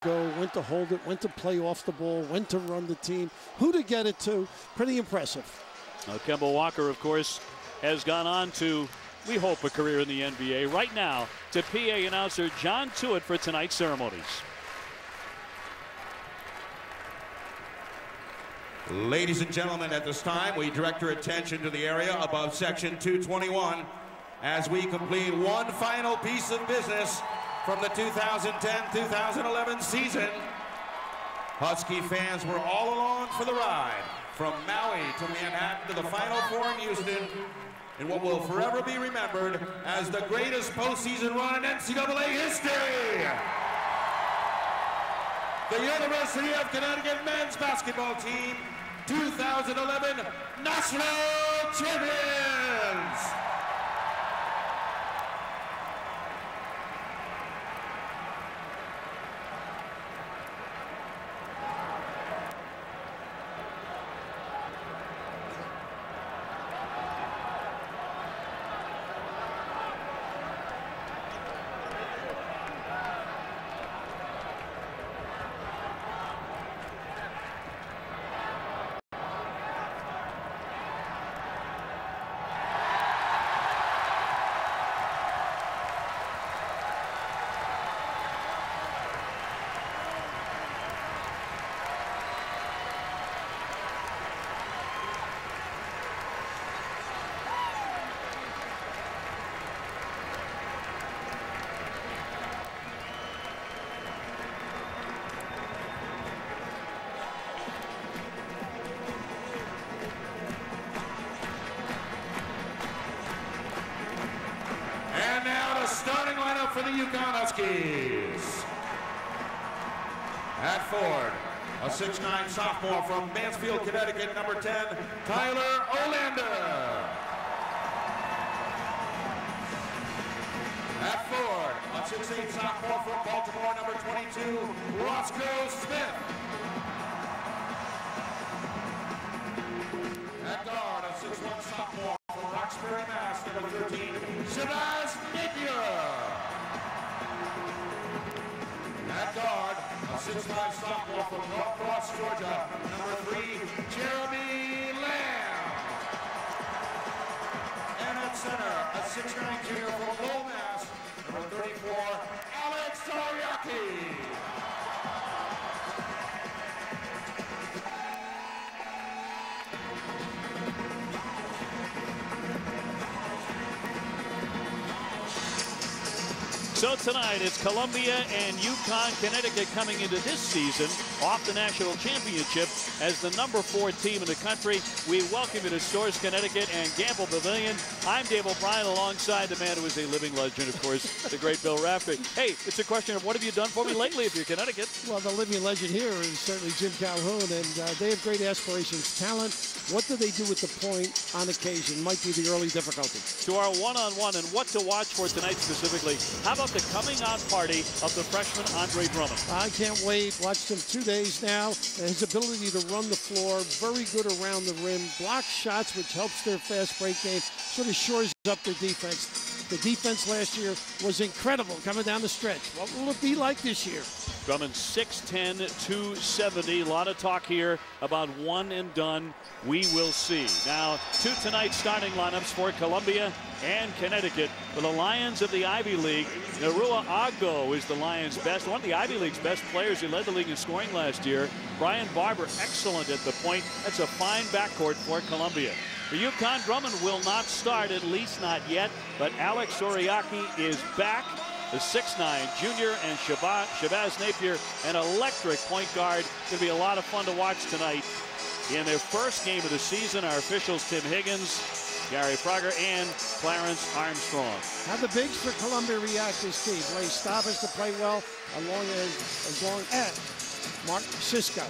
go, when to hold it, when to play off the ball, when to run the team, who to get it to. Pretty impressive. Now, Kemba Walker, of course, has gone on to, we hope, a career in the NBA. Right now, to PA announcer John Tewitt for tonight's ceremonies. Ladies and gentlemen, at this time, we direct your attention to the area above Section 221 as we complete one final piece of business from the 2010-2011 season. Husky fans were all along for the ride, from Maui to Manhattan to the Final Four in Houston, in what will forever be remembered as the greatest postseason run in NCAA history. The University of Connecticut men's basketball team, 2011 national champions. Starting lineup for the UConn Huskies. At Ford, a 6'9" sophomore from Mansfield, Connecticut, number 10, Tyler Olander. At Ford, a 6'8" sophomore from Baltimore, number 22, Roscoe Smith. At guard, a 6'1" sophomore from Roxbury, Mass, number 13, Shabazz Napier. At guard, a 6'5" sophomore from North Cross, Georgia, number 3, Jeremy Lamb. And at center, a 6'9" junior from Lowell, Mass, number 34, Alex Soriaki. So tonight, it's Columbia and UConn Connecticut coming into this season off the national championship as the number 4 team in the country. We welcome you to Storrs, Connecticut and Gamble Pavilion. I'm Dave O'Brien alongside the man who is a living legend, of course, the great Bill Raftery. Hey, it's a question of what have you done for me lately if you're Connecticut? Well, the living legend here is certainly Jim Calhoun, and they have great aspirations, talent. What do they do with the point on occasion might be the early difficulty. To our one-on-one and what to watch for tonight specifically, how about the coming out party of the freshman Andre Drummond? I can't wait. Watched him 2 days now. His ability to run the floor, very good around the rim, block shots, which helps their fast break game, sort of shores up their defense. The defense last year was incredible coming down the stretch. What will it be like this year? Drummond 6'10", 270. A lot of talk here about one and done. We will see. Now, to tonight's starting lineups for Columbia and Connecticut. For the Lions of the Ivy League, Narua Agbo is the Lions' best, one of the Ivy League's best players. He led the league in scoring last year. Brian Barber, excellent at the point. That's a fine backcourt for Columbia. For UConn, Drummond will not start, at least not yet, but Alex Soriaki is back. The 6'9" junior and Shabazz Napier, an electric point guard. Going to be a lot of fun to watch tonight. In their first game of the season, our officials Tim Higgins, Gary Prager, and Clarence Armstrong. How the bigs for Columbia react this team? Ray Stavis to play well, as long as Mark Cisco.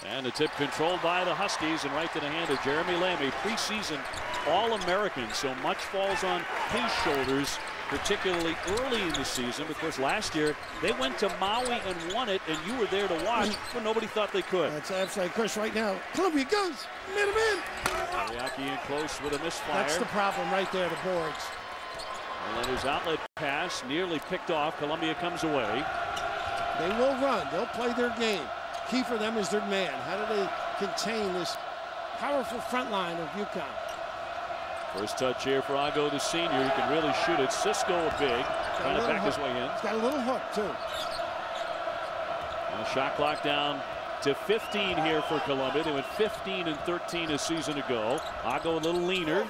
And the tip controlled by the Huskies and right to the hand of Jeremy Lamb, a preseason All-American. So much falls on his shoulders, particularly early in the season, because last year they went to Maui and won it, and you were there to watch, but nobody thought they could. That's absolutely, Chris, right now. Columbia goes, mid him in. Soriaki in close with a misfire. That's the problem right there, the boards. And then his outlet pass nearly picked off. Columbia comes away. They will run. They'll play their game. Key for them is their man. How do they contain this powerful front line of UConn? First touch here for Ago, the senior. He can really shoot it. Cisco big, trying to back his way in. He's got a little hook, too. Now shot clock down to 15 here for Columbia. They went 15 and 13 a season ago. Ago a little leaner.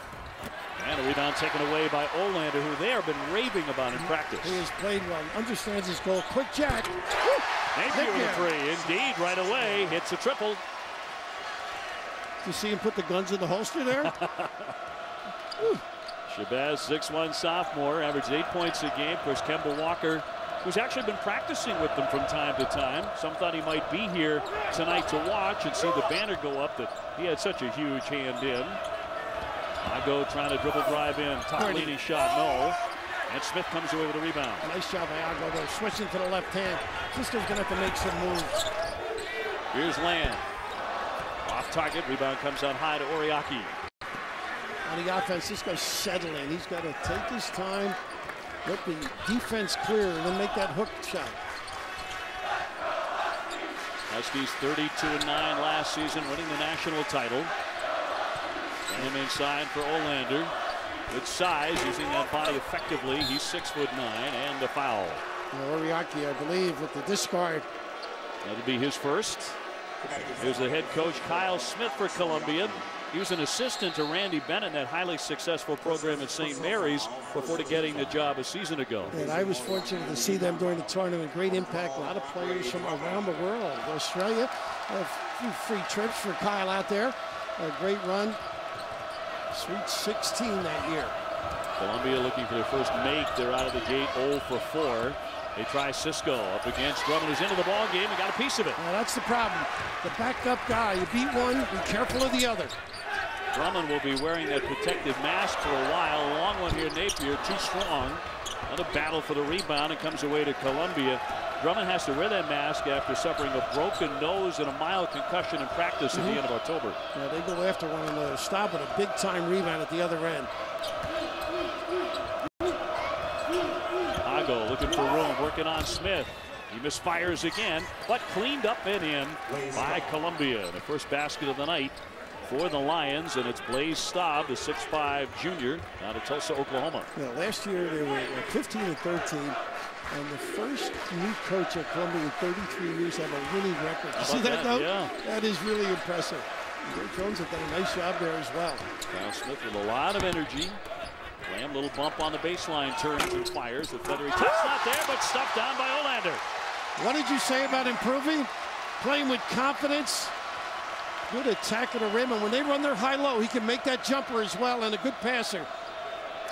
And a rebound taken away by Olander, who they have been raving about in practice. He has played well, understands his goal. Quick jack. Napier with a three. Indeed, right away. Hits a triple. Do you see him put the guns in the holster there? Shabazz, 6'1" sophomore, averaged 8 points a game. Of course, Kemba Walker, who's actually been practicing with them from time to time. Some thought he might be here tonight to watch and see the banner go up that he had such a huge hand in. Ago trying to dribble drive in. Top leading shot, no. And Smith comes away with a rebound. Nice job by Ago, though. Switching to the left hand. Cisco's going to have to make some moves. Here's Land. Off target. Rebound comes out high to Oriaki. On the offense, Cisco's settling. He's got to take his time, let the defense clear, and then make that hook shot. Huskies 32-9 last season, winning the national title. Him inside for Olander. Good size, using that body effectively. He's 6'9", and a foul. Oriaki, I believe, with the discard. That'll be his first. Here's the head coach, Kyle Smith, for Columbia. He was an assistant to Randy Bennett in that highly successful program at St. Mary's before getting the job a season ago. And I was fortunate to see them during the tournament. Great impact. A lot of players from around the world. Australia, a few free trips for Kyle out there. A great run. Sweet 16 that year. Columbia looking for their first make. They're out of the gate 0 for 4. They try Cisco up against Drummond, who's into the ball game and got a piece of it. Now that's the problem. The backup guy. You beat one, be careful of the other. Drummond will be wearing that protective mask for a while. Long one here, Napier, too strong. Another battle for the rebound and comes away to Columbia. Drummond has to wear that mask after suffering a broken nose and a mild concussion in practice at the end of October. Yeah, they go after one another. Stop with a big-time rebound at the other end. Ago looking for room, working on Smith. He misfires again, but cleaned up and in by Columbia. The first basket of the night for the Lions, and it's Blaze Staub, the 6'5" junior out of Tulsa, Oklahoma. Yeah, last year they were 15 and 13, and the first new coach at Columbia in 33 years have a winning record. You see that, though? Yeah. That is really impressive. Joe Jones has done a nice job there as well. Kyle Smith with a lot of energy. Lamb, little bump on the baseline, turns and fires. The feathery touch not there, but stuffed down by Olander. What did you say about improving? Playing with confidence. Good attack at the rim, and when they run their high-low, he can make that jumper as well, and a good passer.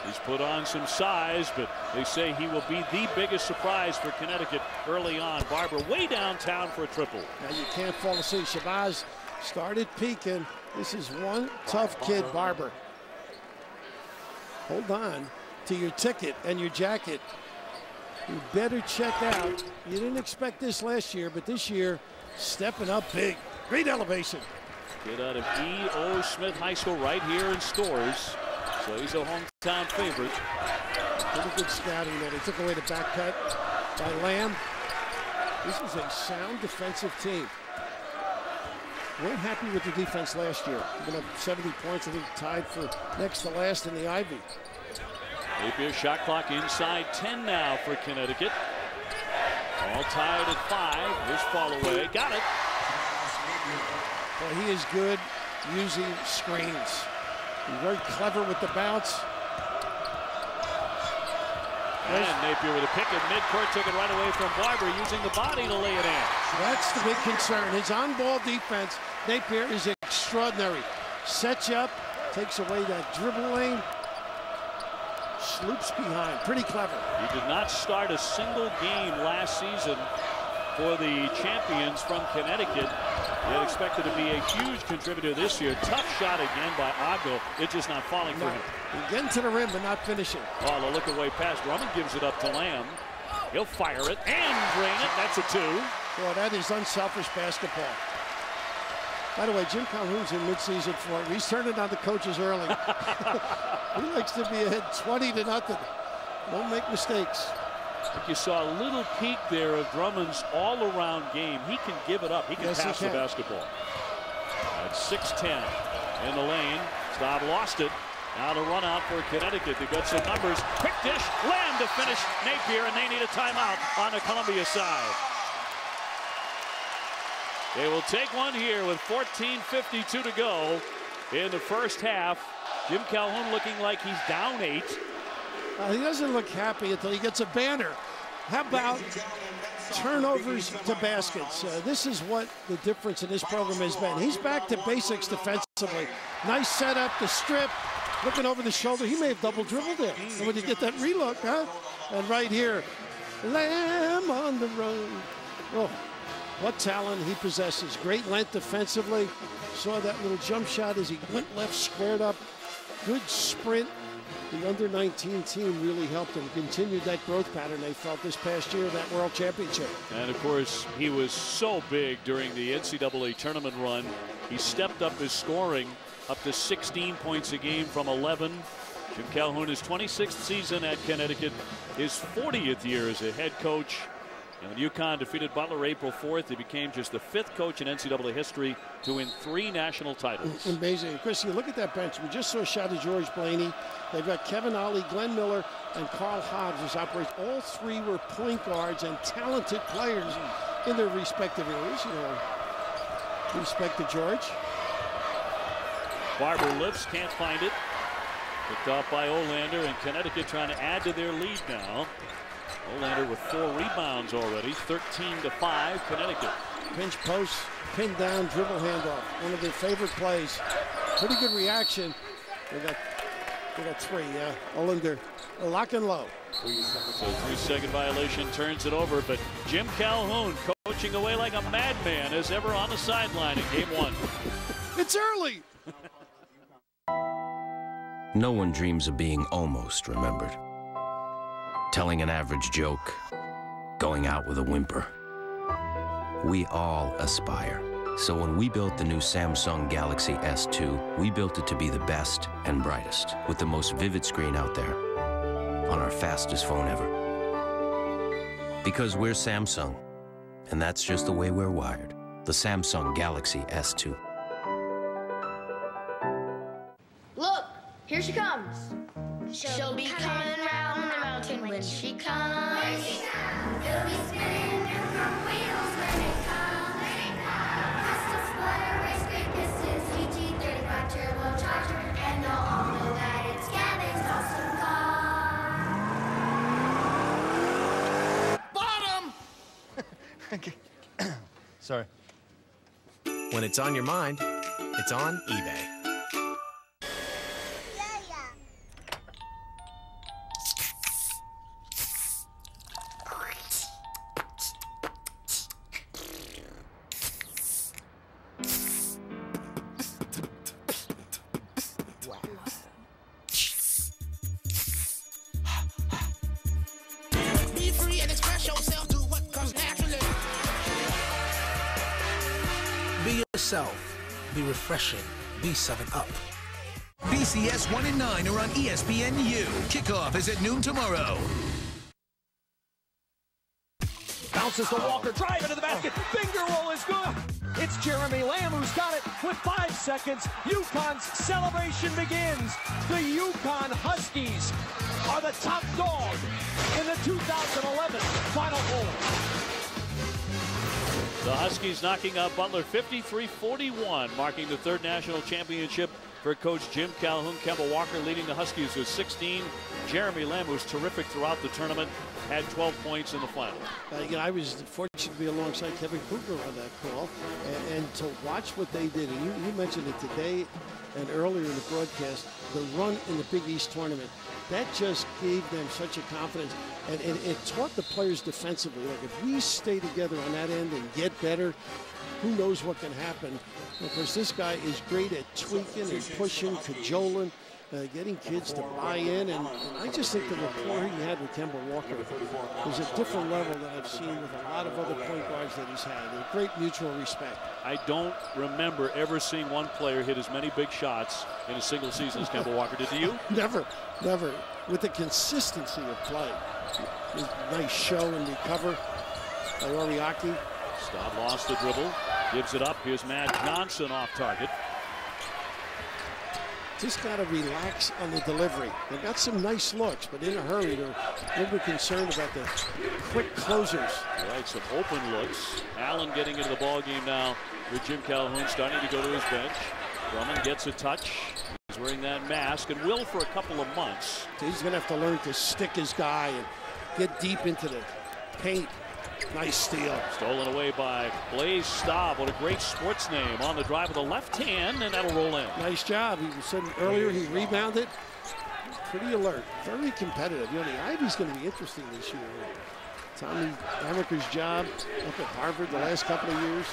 He's put on some size, but they say he will be the biggest surprise for Connecticut early on. Barber way downtown for a triple. Now you can't fall asleep. Shabazz started peaking. This is one tough kid, Barber. Hold on to your ticket and your jacket. You better check out. You didn't expect this last year, but this year, stepping up big. Great elevation. Kid out of E.O. Smith High School right here in Stores. So he's a hometown favorite. Pretty good scouting there. They took away the back cut by Lamb. This was a sound defensive team. Weren't happy with the defense last year. Giving up 70 points, I think tied for next to last in the Ivy. Napier shot clock inside 10 now for Connecticut. All tied at 5. Here's fall away. Got it. Well, he is good using screens. He's very clever with the bounce. And Napier with a pick at midcourt, took it right away from Barber, using the body to lay it in. That's the big concern. His on-ball defense, Napier, is extraordinary. Sets you up, takes away that dribble lane, sloops behind. Pretty clever. He did not start a single game last season for the champions from Connecticut. He had expected to be a huge contributor this year. Tough shot again by Ago. It's just not falling for him. Getting to the rim, but not finishing. Oh, the look away pass. Drummond gives it up to Lamb. He'll fire it and drain it. That's a 2. Well, that is unselfish basketball. By the way, Jim Calhoun's in midseason form. He's turning on the coaches early. He likes to be ahead 20-0. Don't make mistakes. You saw a little peek there of Drummond's all-around game. He can give it up. He can pass the basketball. At 6'10" in the lane. Staub lost it. Now to run out for Connecticut. They've got some numbers. Quick dish. Lamb to finish Napier, and they need a timeout on the Columbia side. They will take one here with 14:52 to go in the first half. Jim Calhoun looking like he's down 8. He doesn't look happy until he gets a banner. How about turnovers to baskets? This is what the difference in this program has been. He's back to basics defensively. Nice setup, the strip, looking over the shoulder. He may have double dribbled there. And when you get that relook, huh? And right here, Lamb on the road. Oh, what talent he possesses. Great length defensively. Saw that little jump shot as he went left, squared up. Good sprint. The under-19 team really helped him, continued that growth pattern they felt this past year, that World Championship. And of course, he was so big during the NCAA tournament run. He stepped up his scoring up to 16 points a game from 11. Jim Calhoun, his 26th season at Connecticut, his 40th year as a head coach. And when UConn defeated Butler April 4th, he became just the 5th coach in NCAA history to win 3 national titles. Amazing. Chris, you look at that bench. We just saw a shot of George Blaney. They've got Kevin Ollie, Glenn Miller, and Carl Hobbs as operators. All 3 were point guards and talented players in their respective areas. You know, respect to George. Barber lifts, can't find it. Picked off by Olander, and Connecticut trying to add to their lead now. Olander with 4 rebounds already, 13-5, Connecticut. Pinch post, pin down, dribble handoff. One of their favorite plays. Pretty good reaction. They got 3, yeah. Olander, lock and low. So 3-second violation turns it over, but Jim Calhoun coaching away like a madman as ever on the sideline in game 1. It's early. No one dreams of being almost remembered. Telling an average joke, going out with a whimper. We all aspire. So when we built the new Samsung Galaxy S2, we built it to be the best and brightest, with the most vivid screen out there, on our fastest phone ever. Because we're Samsung, and that's just the way we're wired. The Samsung Galaxy S2. Look, here she comes. She'll be coming round the mountain when she comes. When she comes, it'll be spinning from wheels when it comes. Custom spoiler, race great pistons, GT35 turbocharger, and they'll all know that it's Gavin's awesome car. Bottom! Sorry. When it's on your mind, it's on eBay. Be yourself. Be refreshing. Be 7-Up. BCS 1 and 9 are on ESPNU. Kickoff is at noon tomorrow. Bounces to Walker, drive into the basket, finger roll is good. It's Jeremy Lamb who's got it with 5 seconds. UConn's celebration begins. The UConn Huskies are the top dog in the 2011 Final Four. The Huskies knocking out Butler 53-41, marking the 3rd national championship for Coach Jim Calhoun. Kemba Walker leading the Huskies with 16. Jeremy Lamb, who's terrific throughout the tournament, had 12 points in the final. I was fortunate to be alongside Kevin Kruger on that call, and to watch what they did. And you mentioned it today and earlier in the broadcast, the run in the Big East tournament. That just gave them such a confidence, and it taught the players defensively. Like, if we stay together on that end and get better, who knows what can happen. Of course, this guy is great at tweaking and pushing, cajoling. getting kids to buy in, and I just think the rapport he had with Kemba Walker was a different level that I've seen with a lot of other point guards that he's had. A great mutual respect. I don't remember ever seeing one player hit as many big shots in a single season as Kemba Walker did. Do you? Never. With the consistency of play. Nice show and recover by Oriaki. Staub lost the dribble, gives it up. Here's Matt Johnson off target. Just got to relax on the delivery. They've got some nice looks, but in a hurry, they're a little bit concerned about the quick closers. All right, some open looks. Allen getting into the ball game now with Jim Calhoun starting to go to his bench. Drummond gets a touch. He's wearing that mask and will for a couple of months. He's going to have to learn to stick his guy and get deep into the paint. Nice steal. Stolen away by Blaze Staub. What a great sports name. On the drive with the left hand, and that'll roll in. Nice job. He was saying earlier he rebounded. Pretty alert. Very competitive. You know, the Ivy's going to be interesting this year. Tommy Amaker's job up at Harvard the last couple of years.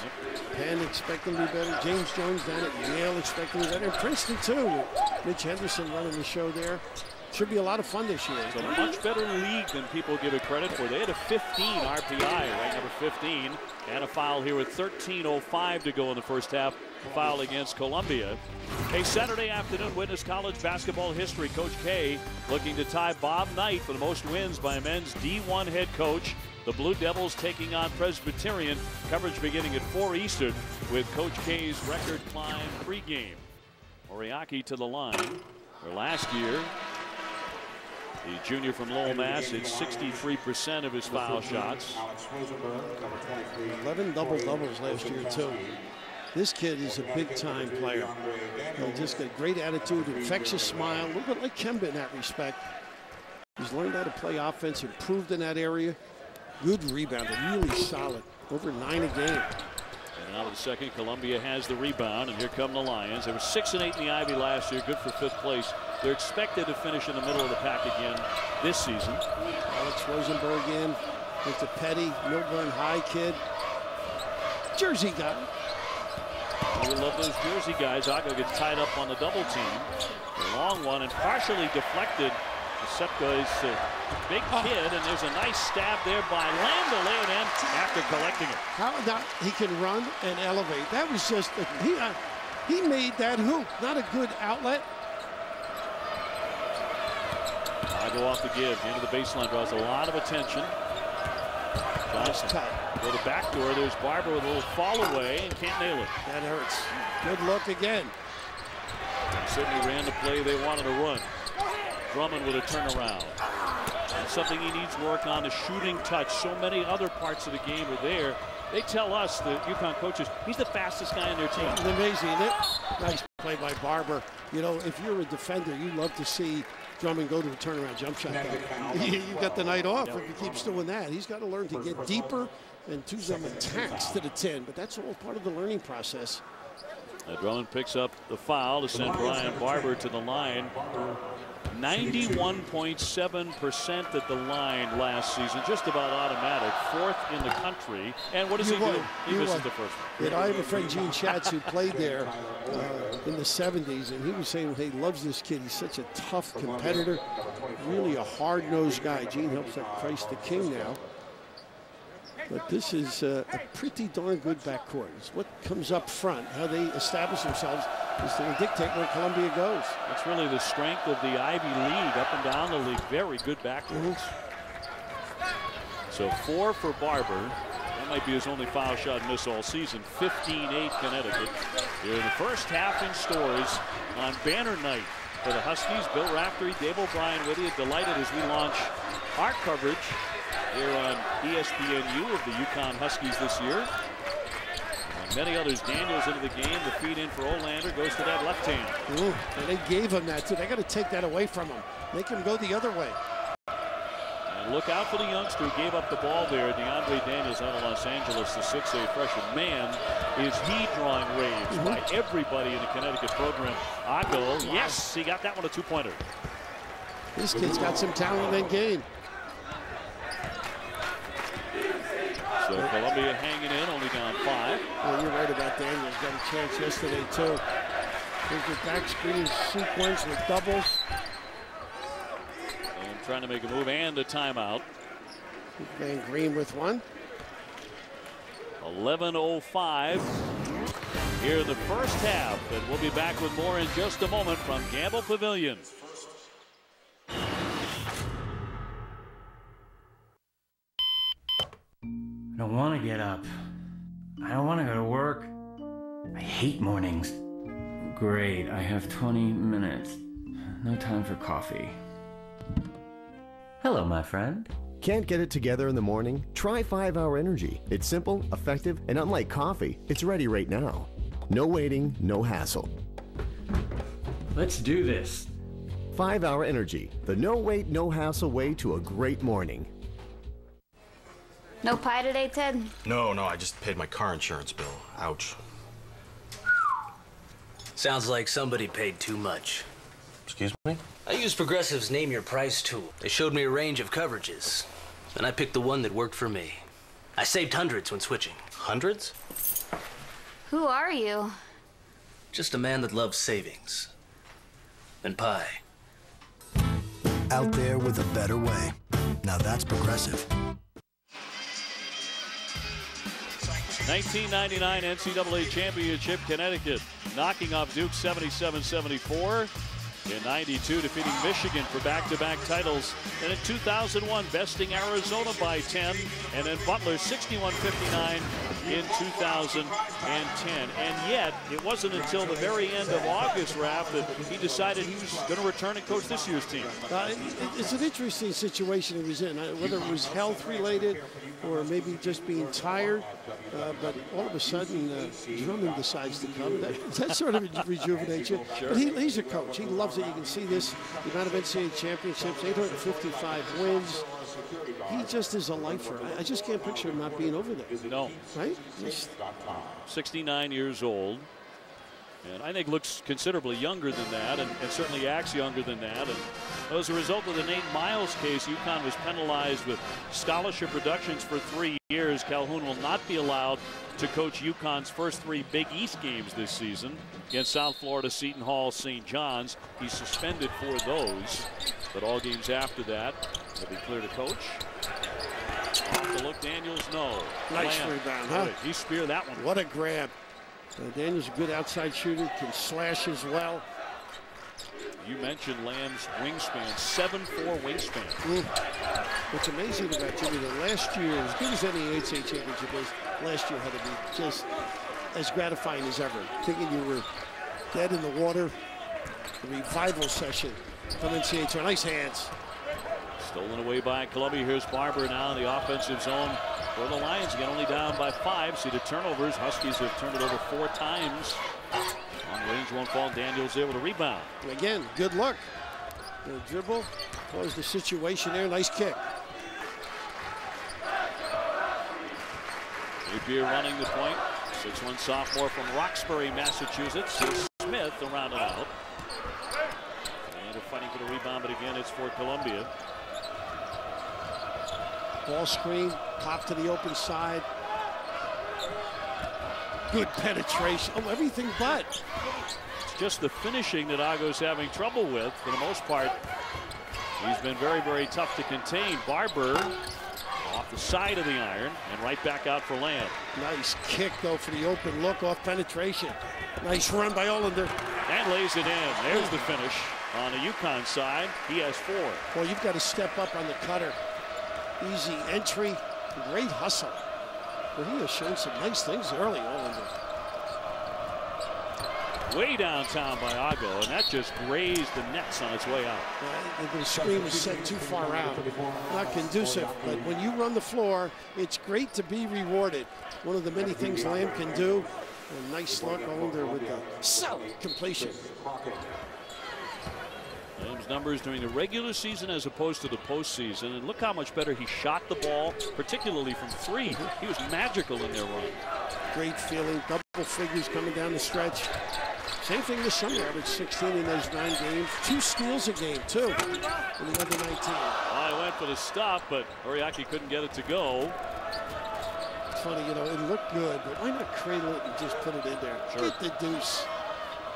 Penn expecting to be better. James Jones down at Yale expecting to be better. And Princeton, too. Mitch Henderson running the show there. Should be a lot of fun this year. It's a much better league than people give it credit for. They had a 15 RPI, right, number 15, and a foul here with 13:05 to go in the first half. Foul against Columbia. A Saturday afternoon witness college basketball history. Coach K looking to tie Bob Knight for the most wins by a men's D1 head coach. The Blue Devils taking on Presbyterian. Coverage beginning at 4 Eastern with Coach K's record climb pregame. Oriaki to the line. For last year, the junior from Lowell, Mass. hit 63% of his foul shots. 11 double-doubles last year, too. This kid is a big-time player. He'll just got great attitude, infectious smile, a little bit like Kemba in that respect. He's learned how to play offense, improved in that area. Good rebounder, really solid. Over 9 a game. And out of the second, Columbia has the rebound, and here come the Lions. They were 6 and 8 in the Ivy last year, good for 5th place. They're expected to finish in the middle of the pack again this season. Alex Rosenberg in with the Petty, Milburn High kid. Jersey guy. We love those Jersey guys. Aggo gets tied up on the double team. The long one and partially deflected. Sepka is a big kid, and there's a nice stab there by Lamb to lay it in after collecting it. How about he can run and elevate? That was just, he made that hoop. Not a good outlet. Aggo off the give. Into the baseline draws a lot of attention. Johnson go to the back door. There's Barber with a little fall away and can't nail it. That hurts. Good look again. Sydney ran the play they wanted to run. Drummond with a turnaround. And something he needs work on, the shooting touch. So many other parts of the game are there. They tell us, the UConn coaches, he's the fastest guy on their team. It's amazing, isn't it? Nice play by Barber. You know, if you're a defender, you love to see Drummond go to a turnaround jump shot. You got the night off if he keeps doing that. He's got to learn to get deeper and do some attacks to the 10, but that's all part of the learning process. Drummond picks up the foul to send Brian Barber to the line. 91.7% at the line last season, just about automatic, 4th in the country. And what does he do? He misses the first one. You know, I have a friend, Gene Schatz, who played there in the 70s, and he was saying, hey, he loves this kid. He's such a tough competitor, really a hard-nosed guy. Gene helps out Christ the King now. But this is a pretty darn good backcourt. It's what comes up front, how they establish themselves is going to dictate where Columbia goes. That's really the strength of the Ivy League, up and down the league. Very good backcourts. So 4 for Barber. That might be his only foul shot miss all season. 15-8 Connecticut. Here in the first half in stores on banner night for the Huskies. Bill Raftery, Dave O'Brien with you. Delighted as we launch our coverage here on ESPNU of the UConn Huskies this year. And many others. Daniels into the game. The feed in for Olander goes to that left hand. Ooh, and they gave him that too. They got to take that away from him. Make him go the other way. And look out for the youngster who gave up the ball there. DeAndre Daniels out of Los Angeles, the 6'8" freshman. Man, is he drawing raves by everybody in the Connecticut program. Aggo, yes, he got that one a 2-pointer. This kid's got some talent and game. So Columbia hanging in, only down 5. Well, you're right about Daniels. Got a chance yesterday, too. There's your back screen sequence with doubles. And trying to make a move and a timeout. Van Green with one. 11:05 here in the first half, and we'll be back with more in just a moment from Gamble Pavilion. I don't want to get up. I don't want to go to work. I hate mornings. Great, I have 20 minutes. No time for coffee. Hello, my friend. Can't get it together in the morning? Try 5-Hour Energy. It's simple, effective, and unlike coffee, it's ready right now. No waiting, no hassle. Let's do this. 5-Hour Energy, the no wait, no hassle way to a great morning. No pie today, Ted? No, I just paid my car insurance bill. Ouch. Sounds like somebody paid too much. Excuse me? I used Progressive's Name Your Price tool. They showed me a range of coverages, and I picked the one that worked for me. I saved hundreds when switching. Hundreds? Who are you? Just a man that loves savings. And pie. Out there with a better way. Now that's Progressive. 1999 NCAA Championship, Connecticut knocking off Duke 77-74. In 92, defeating Michigan for back-to-back titles. And in 2001, besting Arizona by 10. And then Butler 61-59 in 2010. And yet, it wasn't until the very end of August, Raph, that he decided he was going to return and coach this year's team. It's an interesting situation he was in, whether it was health-related or maybe just being tired. But all of a sudden, Drummond decides to come. That sort of rejuvenates you. Sure. But he's a coach. He loves it. You can see this, the amount of NCAA championships, 855 wins. He just is a lifer. I just can't picture him not being over there. No. Right? 69 years old. And I think looks considerably younger than that, and certainly acts younger than that. And as a result of the Nate Miles case, UConn was penalized with scholarship reductions for 3 years. Calhoun will not be allowed to coach UConn's first 3 Big East games this season against South Florida, Seton Hall, St. John's. He's suspended for those, but all games after that will be clear to coach. Off the look, Daniels, no. Nice rebound, huh? He speared that one. What a grab. Daniels, a good outside shooter, can slash as well. You mentioned Lamb's wingspan, 7'4" wingspan. What's amazing about Jimmy, that last year, as good as any NCAA championship is, last year had to be just as gratifying as ever. Thinking you were dead in the water, the revival session from NCAA. Nice hands. Stolen away by Columbia. Here's Barber now in the offensive zone for the Lions. Again, only down by 5. See the turnovers. Huskies have turned it over 4 times. On range won't fall. Daniels able to rebound. Again, good luck. The dribble caused the situation there. Nice kick. Napier running the point. 6'1" sophomore from Roxbury, Massachusetts. Here's Smith around and out. And they're fighting for the rebound, but again, it's for Columbia. Ball screen, pop to the open side. Good penetration. Oh, everything but. It's just the finishing that Ago's having trouble with. For the most part, he's been very, very tough to contain. Barber off the side of the iron and right back out for Lamb. Nice kick, though, for the open look off penetration. Nice run by Olander. And lays it in. There's the finish on the UConn side. He has 4. Well, you've got to step up on the cutter. Easy entry, great hustle. But he has shown some nice things early on. Way downtown by Ago, and that just grazed the nets on its way out. The screen was set too far out. Not conducive, but when you run the floor, it's great to be rewarded. One of the many things Lamb can do. A nice look over with the solid completion. Lamb's numbers during the regular season as opposed to the postseason, and look how much better he shot the ball, particularly from 3. He was magical in their run. Great feeling, double figures coming down the stretch. Same thing this summer, averaged 16 in those 9 games. 2 steals a game, too, in the other 19. Well, I went for the stop, but Oriaki couldn't get it to go. It's funny, you know, it looked good, but why not cradle it and just put it in there? Sure. Get the deuce.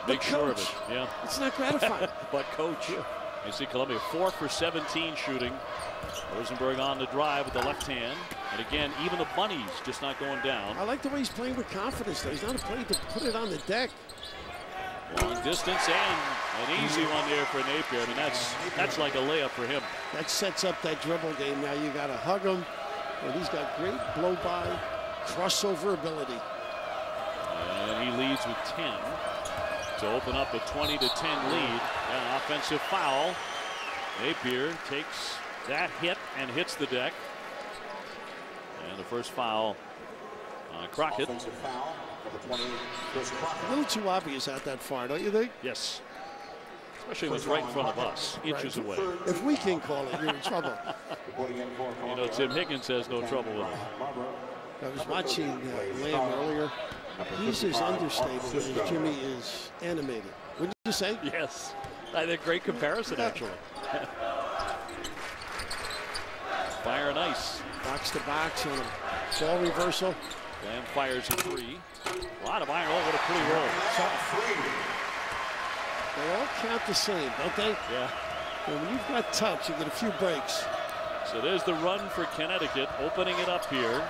Make sure of it. Yeah. It's not gratifying. But coach, you see Columbia 4 for 17 shooting. Rosenberg on the drive with the left hand. And again, even the bunnies just not going down. I like the way he's playing with confidence, though. He's not afraid to put it on the deck. Long distance and an easy one there for Napier. I mean, that's like a layup for him. That sets up that dribble game. Now you got to hug him. And he's got great blow-by, crossover ability. And he leads with 10 to open up a 20-10 lead. An offensive foul. Napier takes that hit and hits the deck. And the first foul on Crockett. Offensive foul for the 20, Chris Crockett. A little too obvious out that far, don't you think? Yes. Especially when it's right in front of us, inches away. If we can call it, you're in trouble. You know, Tim Higgins has no trouble with it. I was watching Lamb earlier. He's as understated as Jimmy is animated. Wouldn't you say? Yes. I think great comparison, actually. Fire and ice. Box to box on a ball reversal. Lamb fires a 3. A lot of iron. Oh, what a pretty roll. They all count the same, don't they? Yeah. And when you've got touch, you get a few breaks. So there's the run for Connecticut, opening it up here,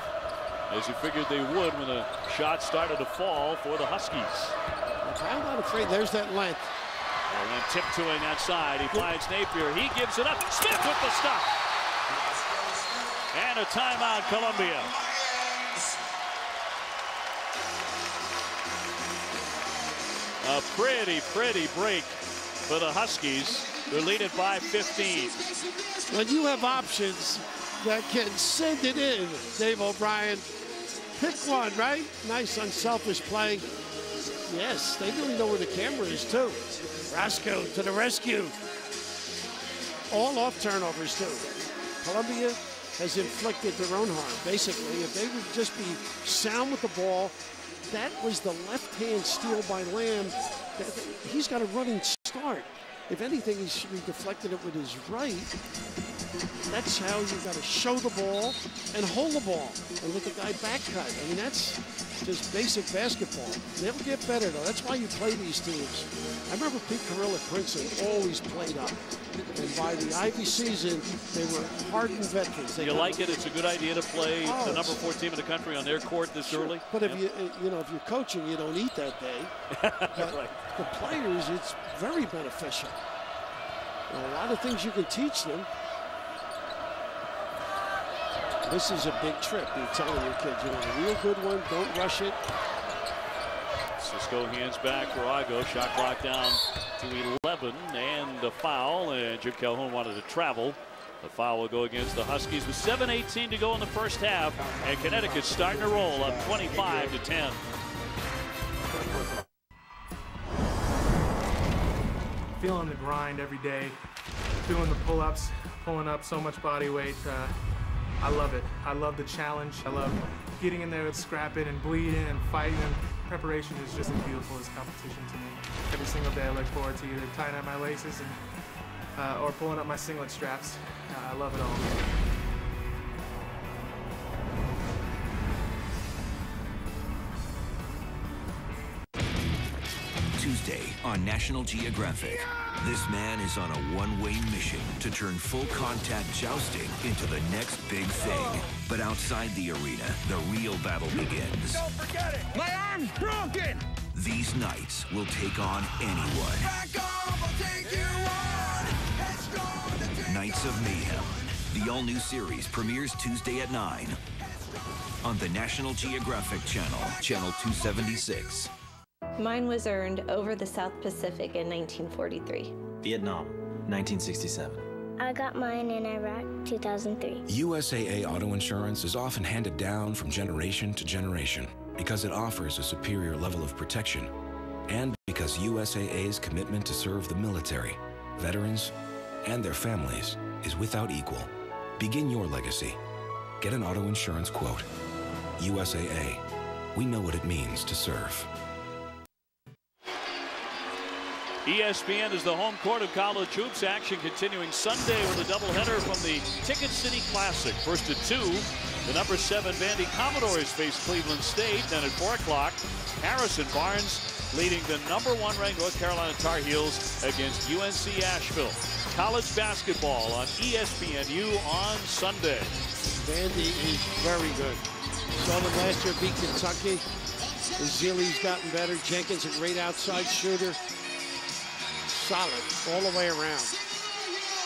as you figured they would when the shot started to fall for the Huskies. I'm not afraid. There's that length. Lamb tiptoeing that side. He finds Napier. He gives it up. Smith with the stop. And a timeout, Columbia. A pretty break for the Huskies. They're leading by 15. When you have options that can send it in, Dave O'Brien, pick one, right? Nice unselfish play. Yes, they really know where the camera is, too. Roscoe to the rescue. All off turnovers, too. Columbia has inflicted their own harm. Basically, if they would just be sound with the ball, that was the left-hand steal by Lamb. He's got a running start. If anything, he should be deflected it with his right. That's how you got to show the ball and hold the ball and let the guy back cut. I mean, that's just basic basketball. They'll get better, though. That's why you play these teams. I remember Pete Carroll at Princeton always played up. And by the Ivy season, they were hardened veterans. You like it? It's a good idea to play the number 4 team in the country on their court this early. But if if you're coaching, you don't eat that day. But right. The players, it's very beneficial. And a lot of things you can teach them. This is a big trip. You're telling your kids, you want a real good one, don't rush it. Cisco hands back for Argo. Shot clock down to 11 and a foul. And Jim Calhoun wanted to travel. The foul will go against the Huskies with 7:18 to go in the first half. And Connecticut's starting to roll up 25-10. Feeling the grind every day, doing the pull-ups, pulling up so much body weight. I love it. I love the challenge. I love getting in there and scrapping and bleeding and fighting. Preparation is just as beautiful as competition to me. Every single day I look forward to either tying up my laces or pulling up my singlet straps. I love it all. Tuesday on National Geographic. This man is on a one-way mission to turn full-contact jousting into the next big thing. But outside the arena, the real battle begins. Don't forget it! My arm's broken! These knights will take on anyone. Back off, I'll take you on! Knights of Mayhem. The all-new series premieres Tuesday at 9 on the National Geographic Channel, Channel 276. Mine was earned over the South Pacific in 1943. Vietnam, 1967. I got mine in Iraq, 2003. USAA auto insurance is often handed down from generation to generation because it offers a superior level of protection and because USAA's commitment to serve the military, veterans, and their families is without equal. Begin your legacy. Get an auto insurance quote. USAA. We know what it means to serve. ESPN is the home court of college hoops action continuing Sunday with a doubleheader from the Ticket City Classic. First at 2, The number 7 Vandy Commodores face Cleveland State. Then at 4 o'clock, Harrison Barnes leading the number 1 ranked North Carolina Tar Heels against UNC Asheville. College basketball on ESPNU on Sunday. Vandy is very good. Saw them last year beat Kentucky. Ezeli's gotten better. Jenkins, a great outside shooter. Solid all the way around.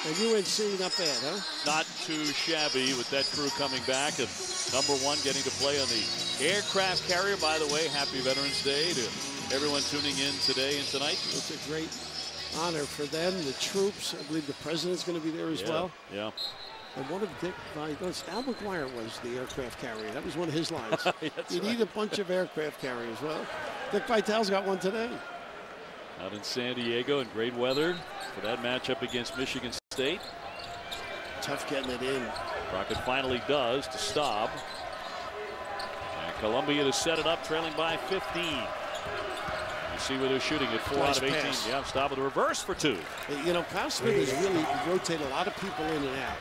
And UNC, not bad, huh? Not too shabby with that crew coming back. And number 1 getting to play on the aircraft carrier. By the way, happy Veterans Day to everyone tuning in today and tonight. It's a great honor for them, the troops. I believe the president's going to be there as well. Yeah. And one of Dick Vitale's, Al McGuire was the aircraft carrier. That was one of his lines. You need a bunch of aircraft carriers. Well, Dick Vitale's got one today. Out in San Diego in great weather for that matchup against Michigan State. Tough getting it in. Crockett finally does to Staub. And Columbia to set it up, trailing by 15. You see where they're shooting at 4 out of 18. Pass. Yeah, Staub with a reverse for 2. You know, Kyle Smith has really rotated a lot of people in and out.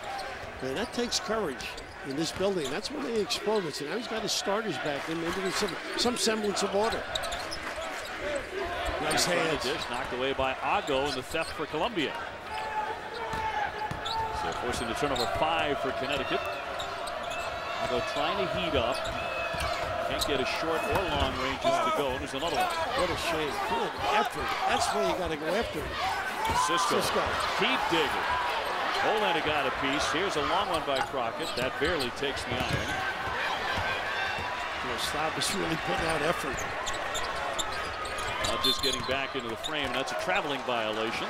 And that takes courage in this building. That's when they explode it. So now he's got his starters back in, maybe with some semblance of order. Nice hands. Dish knocked away by Ago in the theft for Columbia. So forcing the turnover 5 for Connecticut. Ago trying to heat up. Can't get a short or long ranges to go. And there's another one. What a shame. Good effort. That's where you got to go after it. Cisco. Keep digging. Olynyk got a piece. Here's a long one by Crockett. That barely takes the iron. Staub is really putting out effort. Just getting back into the frame. That's a traveling violation.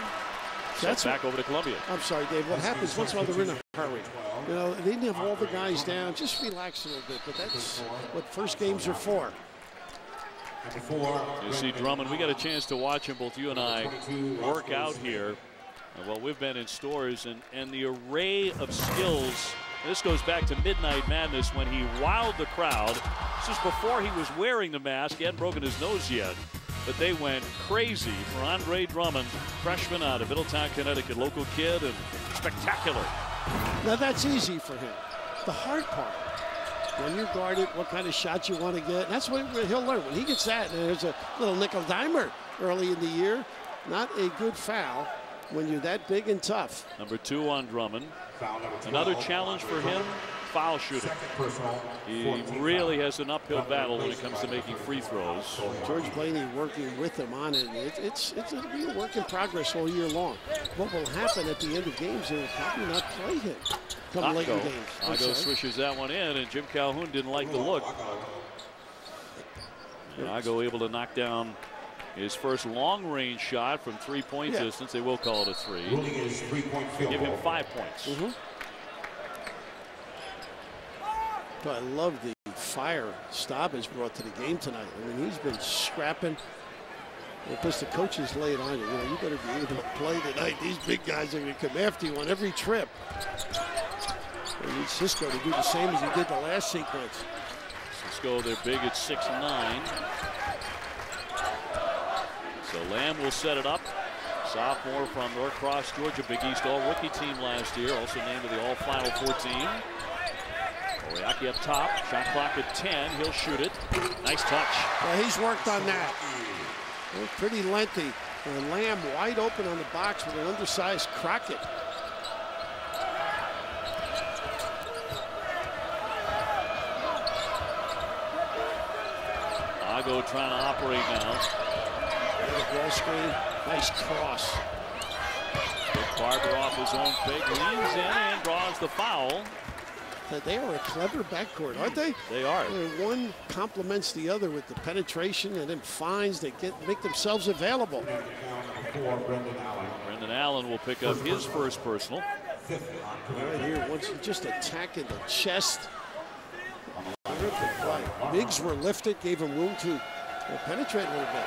That's back over to Columbia. I'm sorry, Dave. What happens once while they're in a hurry? You know, they didn't have all the guys down. Just relax a little bit. But that's what first games are for. You see Drummond. We got a chance to watch him, both you and I, work out here. Well, we've been in stores, and the array of skills. This goes back to Midnight Madness when he wowed the crowd. This is before he was wearing the mask. He hadn't broken his nose yet. But they went crazy for Andre Drummond, freshman out of Middletown, Connecticut, local kid, and spectacular. Now that's easy for him. The hard part, when you're guarded, what kind of shots you want to get, that's what he'll learn. When he gets that, and there's a little nickel dimer early in the year, not a good foul when you're that big and tough. Number 2 on Drummond. Another challenge for him, foul shooting. He really has an uphill battle when it comes to making free throws. George Blaney working with him on it. It's a real work in progress all year long. What will happen at the end of games, they will probably not play him come late in games. Ago swishes that one in, and Jim Calhoun didn't like the look. And Ago able to knock down his first long-range shot from 3-point distance. They will call it a 3. Give him 5 points. But I love the fire Staub has brought to the game tonight. I mean, he's been scrapping. Because the coaches lay it on you. You know, you better be able to play tonight. These big guys are going to come after you on every trip. They need Cisco to do the same as he did the last sequence. Cisco, they're big at 6'9". So Lamb will set it up. Sophomore from Norcross, Georgia, Big East All-Rookie team last year. Also named to the All-Final 14. Oriaki up top. Shot clock at 10. He'll shoot it. Nice touch. Well, he's worked on that. Pretty lengthy. And Lamb wide open on the box with an undersized Crockett. Ago trying to operate now. Ball screen. Nice cross. Barber off his own fake. Leans in and draws the foul. They are a clever backcourt, aren't they? They are. One complements the other with the penetration and then finds they make themselves available. Brendan Allen will pick up his first personal. Right here, once you just attack in the chest. Terrific play. Bigs were lifted, gave him room to penetrate a little bit.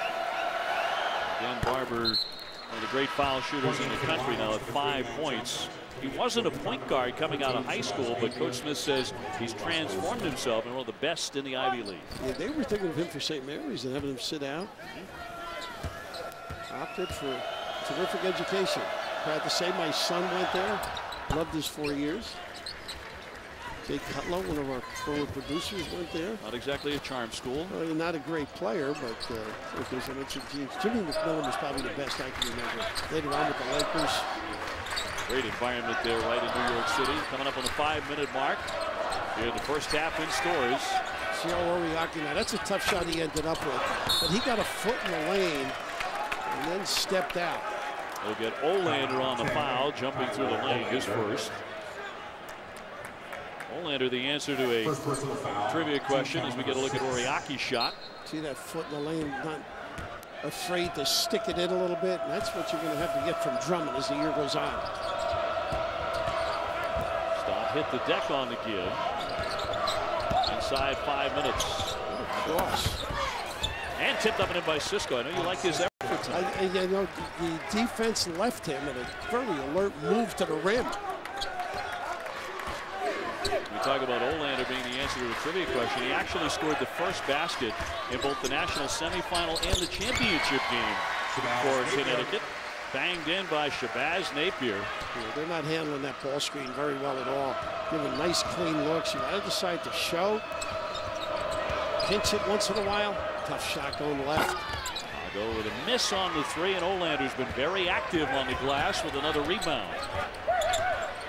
Again, Barber, one of the great foul shooters in the country now at 5 points. He wasn't a point guard coming out of high school, but Coach Smith says he's transformed himself into one of the best in the Ivy League. Yeah, they were thinking of him for St. Mary's and having him sit out. Opted for terrific education. Proud to say my son went there. Loved his 4 years. Jake Cutlow, one of our former producers, went there. Not exactly a charm school. Well, not a great player, but of course I mentioned Jimmy McMillan was probably the best I can remember. Later on with the Lakers. Great environment there right in New York City. Coming up on the 5-minute mark. Here in the first half in Stores. See how Oriaki, now that's a tough shot he ended up with. But he got a foot in the lane and then stepped out. We'll get Olander on the foul, jumping through the lane, his first. Olander, the answer to a trivia question as we get a look at Oriaki's shot. See that foot in the lane, not afraid to stick it in a little bit. And that's what you're going to have to get from Drummond as the year goes on. Stott hit the deck on the give. Inside 5 minutes. Cross. And tipped up and in by Cisco. I know you like his efforts. You know, the defense left him in a very alert move to the rim. We talk about Olander being the answer to the trivia question. He actually scored the first basket in both the national semifinal and the championship game for Connecticut. Banged in by Shabazz Napier. Yeah, they're not handling that ball screen very well at all. Giving nice, clean looks. You either decide to show, pinch it once in a while. Tough shot going left. Go with a miss on the three, and Olander's been very active on the glass with another rebound.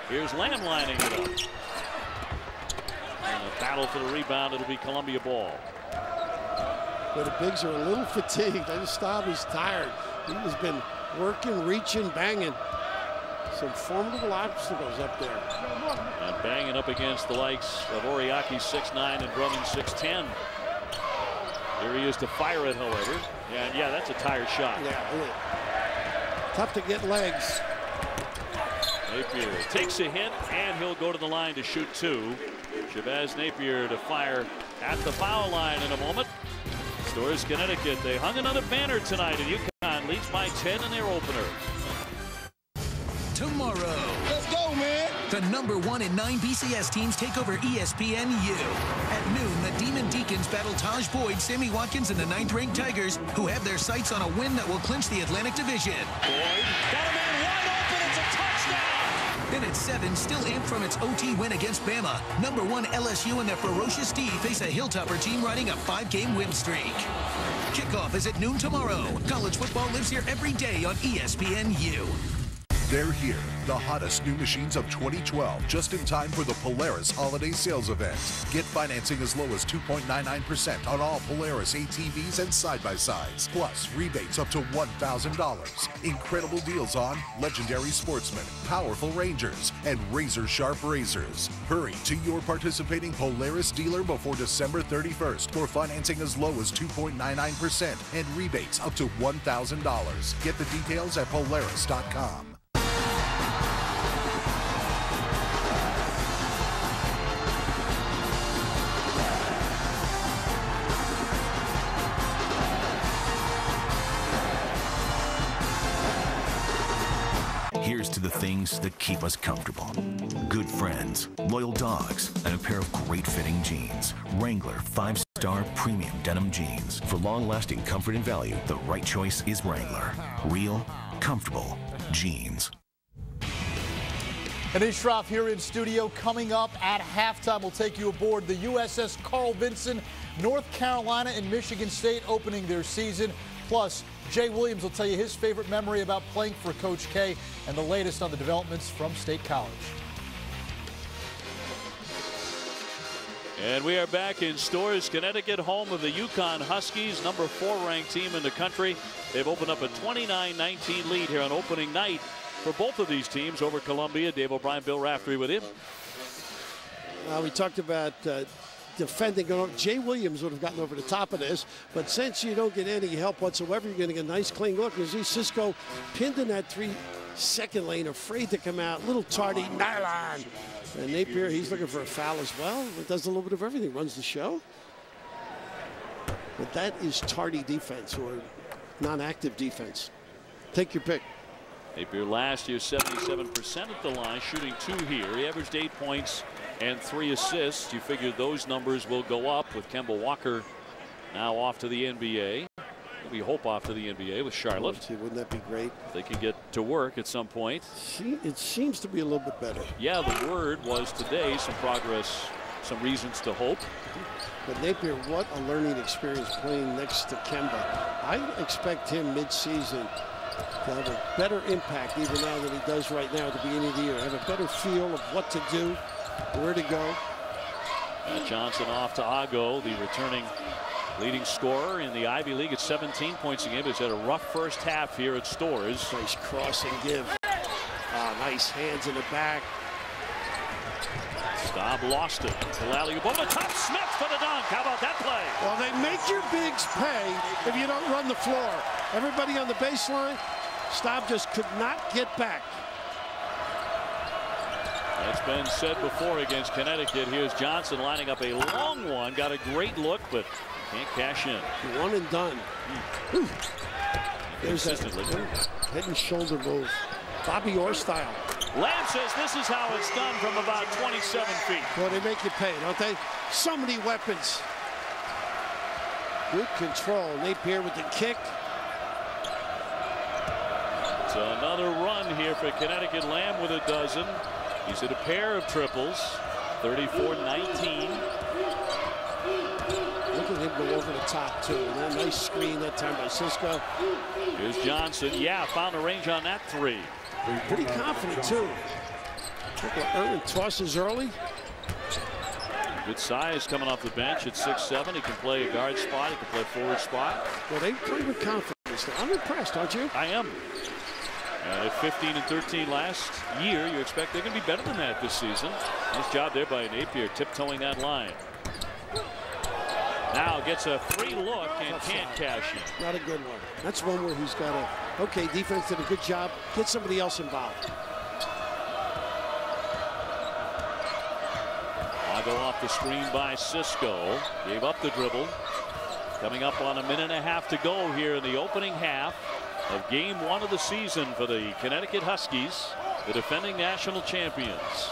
Here's Lamb lining it up. And a battle for the rebound. It'll be Columbia ball. But the bigs are a little fatigued. He's tired. He has been working, reaching, banging. Some formidable obstacles up there. And banging up against the likes of Oriaki 6'9" and Drummond 6'10". Here he is to fire it, however. And yeah, that's a tired shot. Yeah, tough to get legs. Napier takes a hit, and he'll go to the line to shoot two. Shabazz Napier to fire at the foul line in a moment. Stores Connecticut. They hung another banner tonight, and UConn leads by 10 in their opener. Tomorrow. Let's go, man. The #1 and 9 BCS teams take over ESPNU. At noon, the Demon Deacons battle Taj Boyd, Sammy Watkins, and the 9th-ranked Tigers, who have their sights on a win that will clinch the Atlantic Division. Boyd got a man wide open. It's a touchdown. Then at 7, still amped from its OT win against Bama, #1 LSU and their ferocious D face a Hilltopper team riding a 5-game win streak. Kickoff is at noon tomorrow. College football lives here every day on ESPNU. They're here, the hottest new machines of 2012, just in time for the Polaris Holiday Sales Event. Get financing as low as 2.99% on all Polaris ATVs and side-by-sides, plus rebates up to $1,000. Incredible deals on legendary Sportsmen, powerful Rangers, and razor-sharp razors. Hurry to your participating Polaris dealer before December 31st for financing as low as 2.99% and rebates up to $1,000. Get the details at Polaris.com. Here's to the things that keep us comfortable. Good friends, loyal dogs, and a pair of great-fitting jeans. Wrangler 5-star premium denim jeans. For long-lasting comfort and value, the right choice is Wrangler. Real, comfortable jeans. Anish Shroff here in studio. Coming up at halftime, we'll take you aboard the USS Carl Vinson. North Carolina and Michigan State opening their season. Plus, Jay Williams will tell you his favorite memory about playing for Coach K and the latest on the developments from State College. And we are back in Stores, Connecticut, home of the UConn Huskies, #4 ranked team in the country. They've opened up a 29-19 lead here on opening night for both of these teams over Columbia. Dave O'Brien, Bill Raftery with him. We talked about defending. Jay Williams would have gotten over the top of this, but since you don't get any help whatsoever, you're going to get a nice clean look. You see Cisco pinned in that 3-second lane, afraid to come out, little tardy, nylon. And Napier, he's looking for a foul as well. It does a little bit of everything, runs the show. But that is tardy defense or non-active defense. Take your pick. Napier last year 77% at the line, shooting 2 here. He averaged 8 points and 3 assists. You figure those numbers will go up with Kemba Walker now off to the NBA. We hope off to the NBA with Charlotte. Wouldn't that be great? If they can get to work at some point. It seems to be a little bit better. Yeah, the word was today some progress, some reasons to hope. But Napier, what a learning experience playing next to Kemba. I expect him mid-season to have a better impact even now than he does right now at the beginning of the year. Have a better feel of what to do, where to go. Johnson off to Ago, the returning leading scorer in the Ivy League at 17 points a game. He's had a rough first half here at Storrs. Nice cross and give. Nice hands in the back. Staub lost it. Alley-oop over the top. Smith for the dunk. How about that play? Well, they make your bigs pay if you don't run the floor. Everybody on the baseline. Staub just could not get back. That's been said before against Connecticut. Here's Johnson lining up a long one. Got a great look, but can't cash in. One and done. There's that head and shoulder move. Bobby Orr style. Lamb says this is how it's done from about 27 feet. Well, they make you pay, don't they? So many weapons. Good control. Napier with the kick. It's another run here for Connecticut. Lamb with a dozen. He's hit a pair of triples. 34-19. Look at him go over the top, too. And a nice screen that time by Cisco. Here's Johnson. Yeah, found a range on that three. Pretty confident, too. Irwin tosses early. Good size coming off the bench at 6'7". He can play a guard spot. He can play forward spot. Well, they play with confidence. I'm impressed, aren't you? I am. At 15 and 13 last year, you expect they're going to be better than that this season. Nice job there by Napier, tiptoeing that line. Now gets a free look and can't cash in. Not a good one. That's one where he's got to, okay, defense did a good job. Get somebody else involved. I'll go off the screen by Cisco. Gave up the dribble. Coming up on a minute and a half to go here in the opening half of game 1 of the season for the Connecticut Huskies, the defending national champions.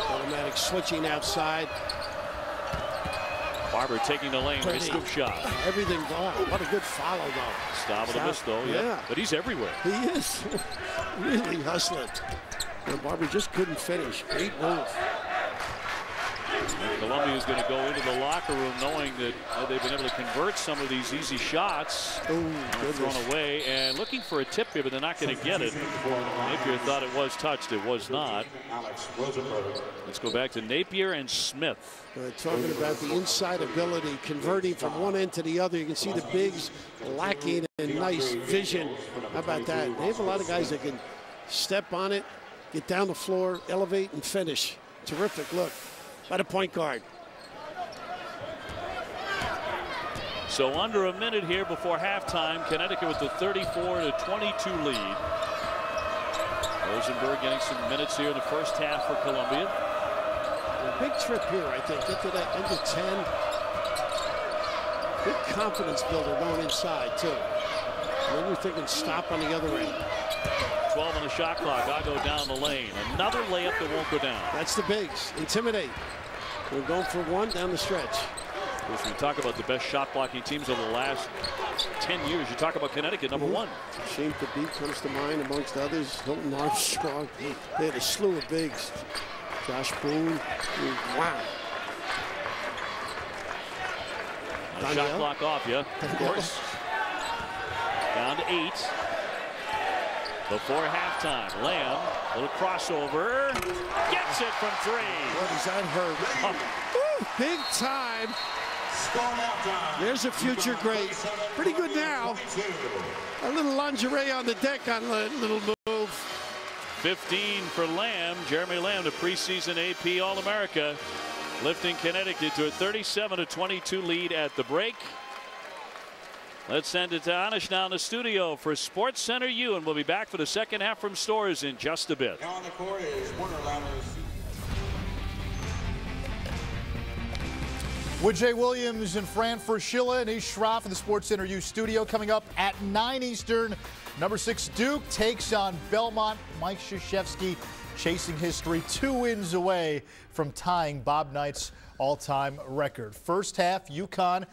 Automatic switching outside. Barber taking the lane, nice scoop shot. Everything, wow, what a good follow though. Stop with a miss though, yeah. But he's everywhere. He is. Really hustling. And Barber just couldn't finish. Great move. Columbia is going to go into the locker room knowing that they've been able to convert some of these easy shots. Thrown away and looking for a tip here, but they're not going to get it. Napier thought it was touched. It was not. Let's go back to Napier and Smith. Talking about the inside ability, converting from one end to the other. You can see the bigs lacking in nice vision. How about that? They have a lot of guys that can step on it, get down the floor, elevate, and finish. Terrific look by the point guard. So under a minute here before halftime, Connecticut with the 34-22 lead. Rosenberg getting some minutes here in the first half for Columbia. A big trip here, I think. Get to that end of 10. Big confidence builder going inside, too. And then you're thinking stop on the other end. 12 on the shot clock. I'll go down the lane. Another layup that won't go down. That's the bigs. Intimidate. We're going for one down the stretch. If we talk about the best shot blocking teams over the last 10 years, you talk about Connecticut, number one. Shame to beat comes to mind amongst others. Hilton Armstrong. They had a slew of bigs. Josh Boone. Wow. Shot clock off, yeah. Of course. Down to 8. Before halftime, Lamb, little crossover, gets it from 3. What does that hurt? Big time. There's a future great. Pretty good now. A little lingerie on the deck on a little move. 15 for Lamb. Jeremy Lamb, the preseason AP All-America, lifting Connecticut to a 37-22 lead at the break. Let's send it to Anish now in the studio for Sports Center U, and we'll be back for the second half from Storrs in just a bit. Now on the court is Warner Lammers. With Jay Williams and Fran Fraschilla and Ish Schroff in the Sports Center U studio. Coming up at 9 Eastern, number 6 Duke takes on Belmont. Mike Krzyzewski chasing history, 2 wins away from tying Bob Knight's all-time record. First half, UConn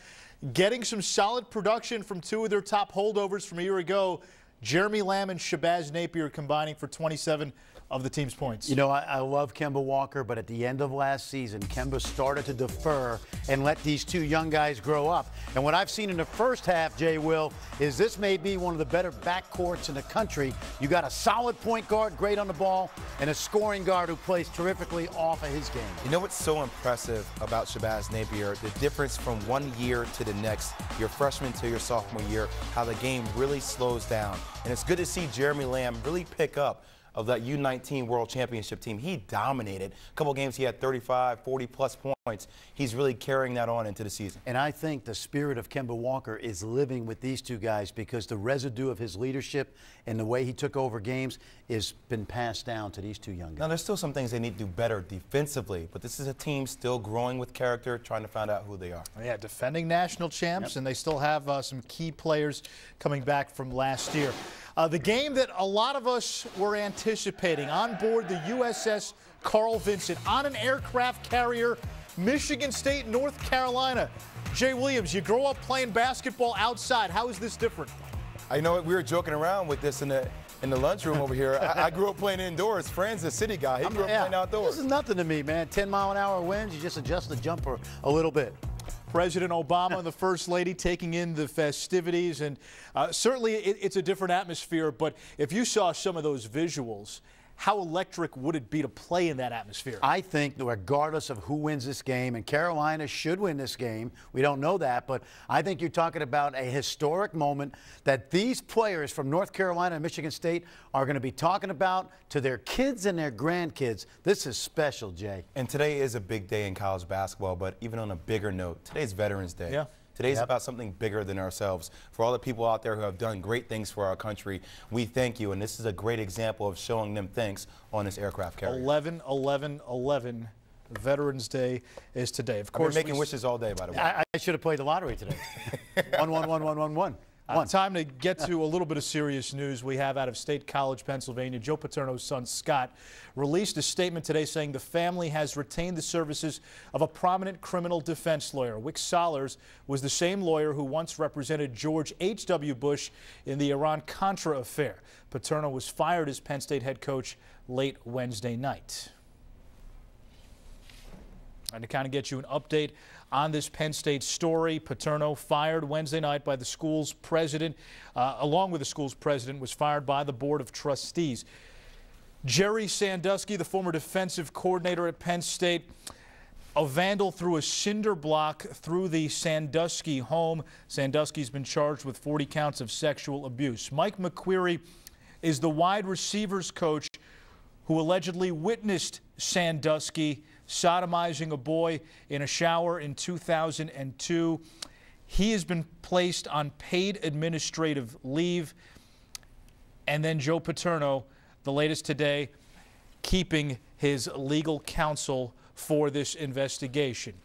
getting some solid production from 2 of their top holdovers from a year ago. Jeremy Lamb and Shabazz Napier combining for 27 of the team's points. You know, I love Kemba Walker, but at the end of last season, Kemba started to defer and let these 2 young guys grow up. And what I've seen in the first half, Jay Will, is this may be one of the better backcourts in the country. You got a solid point guard, great on the ball, and a scoring guard who plays terrifically off of his game. You know what's so impressive about Shabazz Napier? The difference from one year to the next, your freshman to your sophomore year, how the game really slows down. And it's good to see Jeremy Lamb really pick up of that U19 World Championship team. He dominated. A couple games he had 35, 40-plus points. He's really carrying that on into the season. And I think the spirit of Kemba Walker is living with these 2 guys because the residue of his leadership and the way he took over games has been passed down to these 2 young guys. Now, there's still some things they need to do better defensively, but this is a team still growing with character, trying to find out who they are. Yeah, defending national champs, and they still have some key players coming back from last year. The game that a lot of us were anticipating on board the USS Carl Vinson on an aircraft carrier, Michigan State, North Carolina. Jay Williams, you grow up playing basketball outside. How is this different? I know we were joking around with this in the lunchroom over here. I grew up playing indoors. Fran's a city guy. He grew up playing outdoors. This is nothing to me, man. 10-mile-an-hour winds, you just adjust the jumper a little bit. President Obama and the First Lady taking in the festivities, and certainly it's a different atmosphere, but if you saw some of those visuals, how electric would it be to play in that atmosphere? I think that regardless of who wins this game, and Carolina should win this game, we don't know that, but I think you're talking about a historic moment that these players from North Carolina and Michigan State are going to be talking about to their kids and their grandkids. This is special, Jay. And today is a big day in college basketball, but even on a bigger note, today's Veterans Day. Yeah. Today's about something bigger than ourselves. For all the people out there who have done great things for our country, we thank you, and this is a great example of showing them thanks on this aircraft carrier. 11/11/11, Veterans Day is today. Of course, I've been making wishes all day, by the way. I should have played the lottery today. 1-1-1-1-1-1. Time to get to a little bit of serious news we have out of State College, Pennsylvania. Joe Paterno's son, Scott, released a statement today saying the family has retained the services of a prominent criminal defense lawyer. Wick Sollers was the same lawyer who once represented George H.W. Bush in the Iran-Contra affair. Paterno was fired as Penn State head coach late Wednesday night. And to kind of get you an update on this Penn State story, Paterno fired Wednesday night by the school's president, along with the school's president, was fired by the Board of Trustees. Jerry Sandusky, the former defensive coordinator at Penn State, a vandal threw a cinder block through the Sandusky home. Sandusky's been charged with 40 counts of sexual abuse. Mike McQueary is the wide receivers coach who allegedly witnessed Sandusky sodomizing a boy in a shower in 2002. He has been placed on paid administrative leave. And then Joe Paterno, the latest today, keeping his legal counsel for this investigation.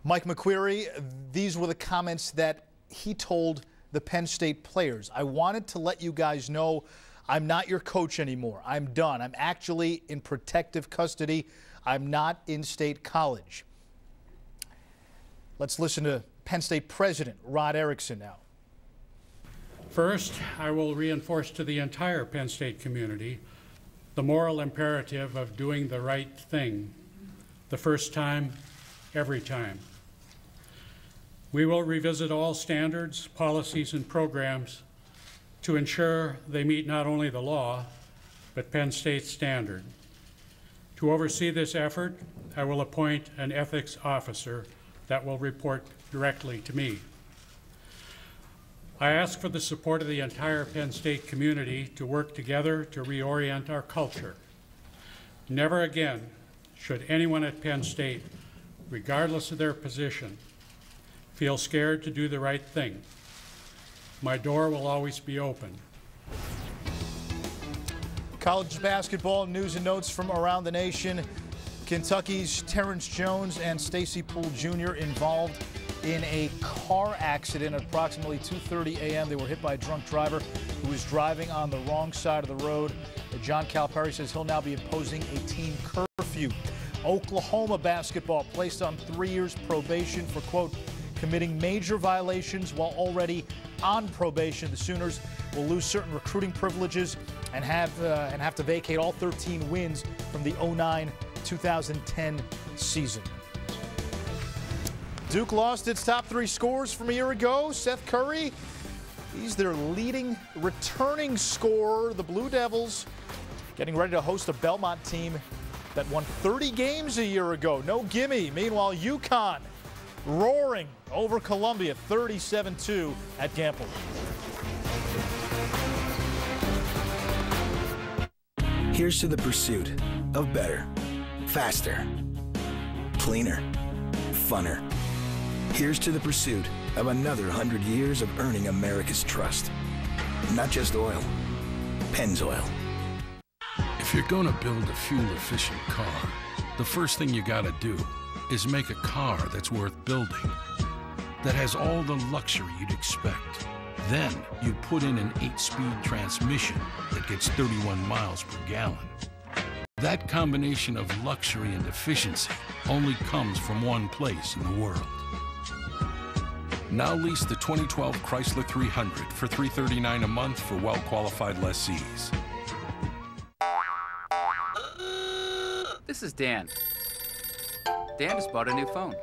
Mike McQueary, these were the comments that he told the Penn State players. I wanted to let you guys know I'm not your coach anymore. I'm done. I'm actually in protective custody. I'm not in State College. Let's listen to Penn State President Rod Erickson now. First, I will reinforce to the entire Penn State community the moral imperative of doing the right thing, the first time, every time. We will revisit all standards, policies, and programs to ensure they meet not only the law, but Penn State's standard. To oversee this effort, I will appoint an ethics officer that will report directly to me. I ask for the support of the entire Penn State community to work together to reorient our culture. Never again should anyone at Penn State, regardless of their position, feel scared to do the right thing. My door will always be open. College basketball news and notes from around the nation. Kentucky's Terrence Jones and Stacy Poole Jr. involved in a car accident at approximately 2:30 a.m. They were hit by a drunk driver who was driving on the wrong side of the road. John Calipari says he'll now be imposing a team curfew. Oklahoma basketball placed on 3 years probation for, quote, committing major violations while already on probation. The Sooners will lose certain recruiting privileges and have to vacate all 13 wins from the 2009-2010 season. Duke lost its top 3 scorers from a year ago. Seth Curry, he's their leading returning scorer. The Blue Devils getting ready to host a Belmont team that won 30 games a year ago. No gimme. Meanwhile, UConn roaring over Columbia 37-2 at Gamble. Here's to the pursuit of better, faster, cleaner, funner. Here's to the pursuit of another 100 years of earning America's trust. Not just oil, Pennzoil. If you're gonna build a fuel-efficient car, the first thing you gotta do is make a car that's worth building, that has all the luxury you'd expect. Then you put in an 8-speed transmission that gets 31 miles per gallon. That combination of luxury and efficiency only comes from one place in the world. Now lease the 2012 Chrysler 300 for $339 a month for well-qualified lessees. This is Dan. Dan just bought a new phone.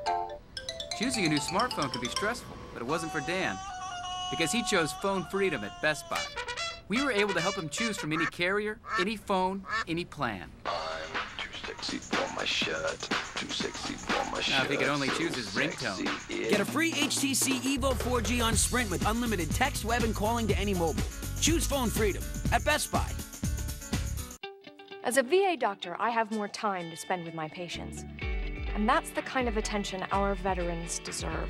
Choosing a new smartphone could be stressful, but it wasn't for Dan, because he chose phone freedom at Best Buy. We were able to help him choose from any carrier, any phone, any plan. I'm too sexy for my shirt, too sexy for my shirt. Now, if he could only choose his ringtone. Get a free HTC Evo 4G on Sprint with unlimited text, web, and calling to any mobile. Choose phone freedom at Best Buy. As a VA doctor, I have more time to spend with my patients. And that's the kind of attention our veterans deserve.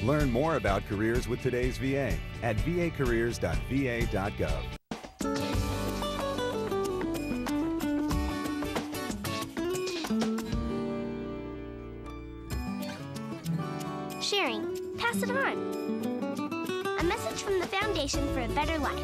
Learn more about careers with today's VA at vacareers.va.gov. Sharing. Pass it on. A message from the Foundation for a Better Life.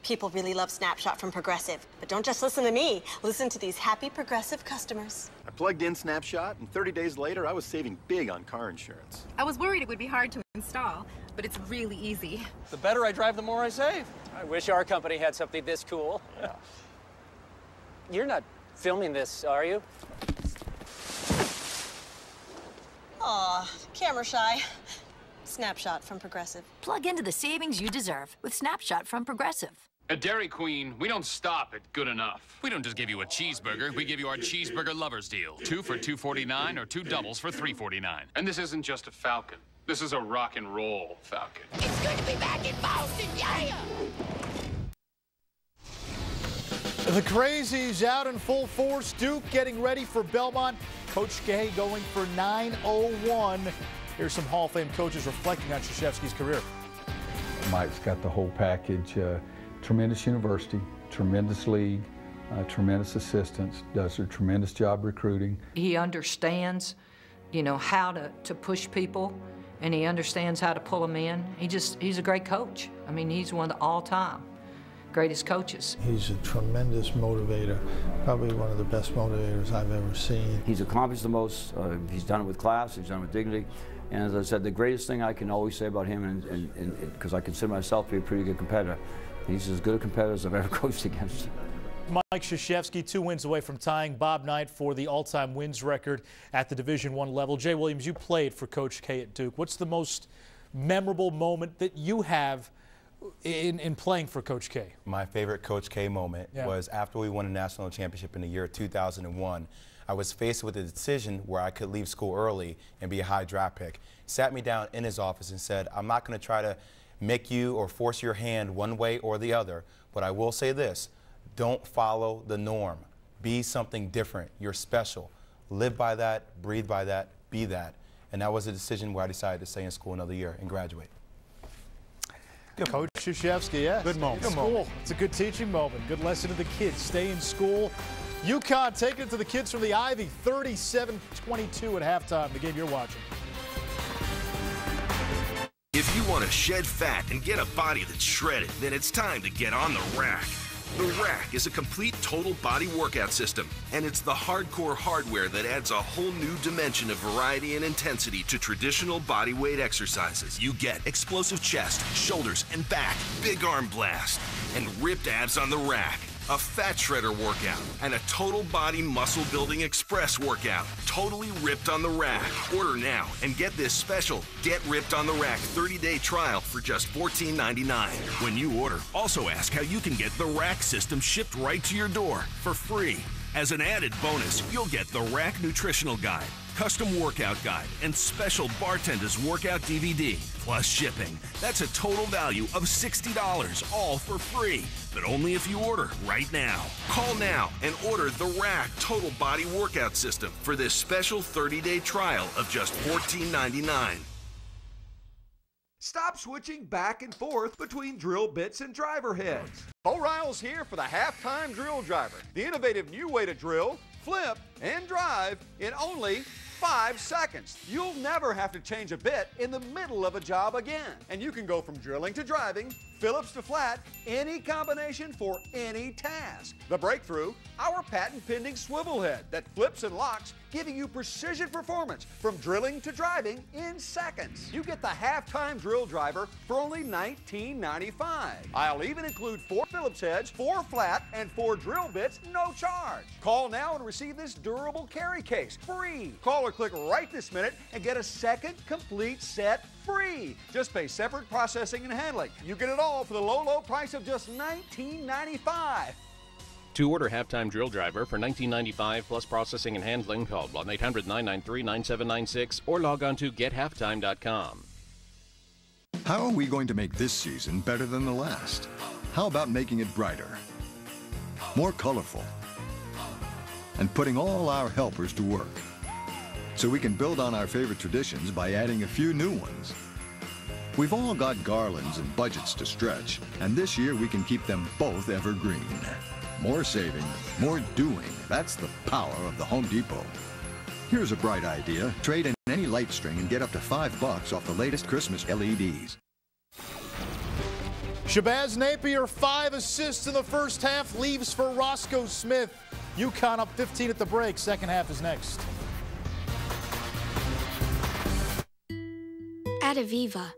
People really love Snapshot from Progressive, but don't just listen to me. Listen to these happy Progressive customers. I plugged in Snapshot, and 30 days later, I was saving big on car insurance. I was worried it would be hard to install, but it's really easy. The better I drive, the more I save. I wish our company had something this cool. Yeah. You're not filming this, are you? Aw, camera shy. Snapshot from Progressive. Plug into the savings you deserve with Snapshot from Progressive. At Dairy Queen, we don't stop at good enough. We don't just give you a cheeseburger, we give you our cheeseburger lovers deal. 2 for $2.49 or 2 doubles for $3.49. And this isn't just a Falcon. This is a rock and roll Falcon. It's good to be back in Boston, yeah! The Crazies out in full force. Duke getting ready for Belmont. Coach Gay going for 9-0-1. Here's some Hall of Fame coaches reflecting on Krzyzewski's career. Mike's got the whole package. Tremendous university, tremendous league, tremendous assistants, does a tremendous job recruiting. He understands, how to push people, and he understands how to pull them in. He's a great coach. I mean, he's one of the all-time greatest coaches. He's a tremendous motivator, probably one of the best motivators I've ever seen. He's accomplished the most. He's done it with class, he's done it with dignity. And as I said, the greatest thing I can always say about him, and because I consider myself to be a pretty good competitor, he's as good a competitor as I've ever coached against. Mike Krzyzewski 2 wins away from tying Bob Knight for the all-time wins record at the Division I level. Jay Williams, you played for Coach K at Duke. What's the most memorable moment that you have in playing for Coach K? My favorite Coach K moment was after we won a national championship in the year 2001. I was faced with a decision where I could leave school early and be a high draft pick. He sat me down in his office and said, I'm not going to try to make you or force your hand one way or the other, but I will say this, don't follow the norm. Be something different. You're special. Live by that, breathe by that, be that. And that was a decision where I decided to stay in school another year and graduate. Good Coach Krzyzewski, yeah. Good moment. School. It's a good teaching moment. Good lesson to the kids. Stay in school. UConn taking it to the kids from the Ivy, 37-22 at halftime, the game you're watching. If you want to shed fat and get a body that's shredded, then it's time to get on the rack. The Rack is a complete total body workout system, and it's the hardcore hardware that adds a whole new dimension of variety and intensity to traditional body weight exercises. You get explosive chest, shoulders, and back, big arm blast, and ripped abs on the rack, a fat shredder workout, and a total body muscle building express workout, totally ripped on the rack. Order now and get this special Get Ripped on the Rack 30-day trial for just $14.99. When you order, also ask how you can get the Rack system shipped right to your door for free. As an added bonus, you'll get the Rack Nutritional Guide, custom workout guide, and special Bartender's Workout DVD, plus shipping. That's a total value of $60, all for free, but only if you order right now. Call now and order the Rack Total Body Workout System for this special 30-day trial of just $14.99. Stop switching back and forth between drill bits and driver heads. Bo Riles here for the halftime drill driver, the innovative new way to drill, flip, and drive in only 5 seconds. You'll never have to change a bit in the middle of a job again. And you can go from drilling to driving, Phillips to flat, any combination for any task. The breakthrough, our patent-pending swivel head that flips and locks, giving you precision performance from drilling to driving in seconds. You get the halftime drill driver for only $19.95. I'll even include 4 Phillips heads, 4 flat, and 4 drill bits, no charge. Call now and receive this durable carry case free. Call or click right this minute and get a second complete set free. Just pay separate processing and handling. You get it all for the low, low price of just $19.95. To order halftime drill driver for $19.95 plus processing and handling, call 1-800-993-9796 or log on to gethalftime.com. How are we going to make this season better than the last? How about making it brighter, more colorful, and putting all our helpers to work so we can build on our favorite traditions by adding a few new ones? We've all got garlands and budgets to stretch, and this year we can keep them both evergreen. More saving, more doing. That's the power of the Home Depot. Here's a bright idea. Trade in any light string and get up to $5 off the latest Christmas LEDs. Shabazz Napier, 5 assists in the first half, leaves for Roscoe Smith. UConn up 15 at the break. Second half is next. At Aviva,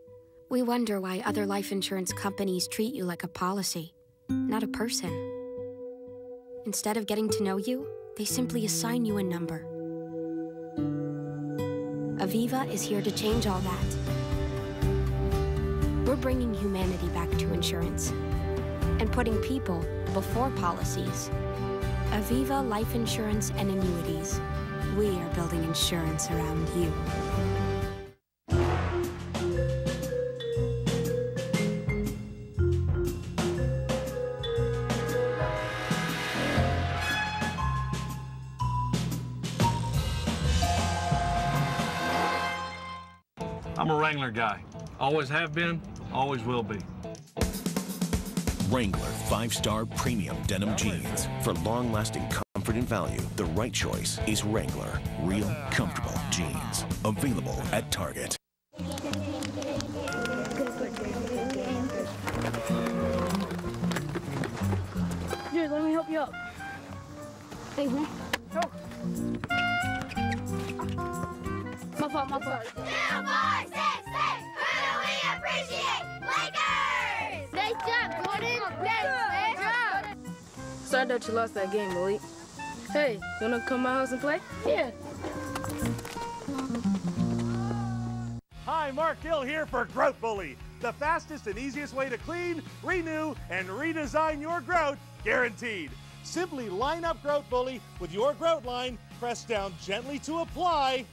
we wonder why other life insurance companies treat you like a policy, not a person. Instead of getting to know you, they simply assign you a number. Aviva is here to change all that. We're bringing humanity back to insurance and putting people before policies. Aviva Life Insurance and Annuities. We are building insurance around you. I'm a Wrangler guy. Always have been, always will be. Wrangler 5-star premium denim jeans. For long-lasting comfort and value, the right choice is Wrangler Real Comfortable Jeans. Available at Target. Dude, let me help you up. Hey, huh? Go. My fault, my fault. 2, 4, 6, 6. Who do we appreciate? Lakers! Nice job, Gordon. Nice job. Sorry that you lost that game, Malik. Hey, you wanna come to my house and play? Yeah. Hi, Mark Gill here for Growth Bully, the fastest and easiest way to clean, renew, and redesign your growth, guaranteed. Simply line up Growth Bully with your growth line, press down gently to apply,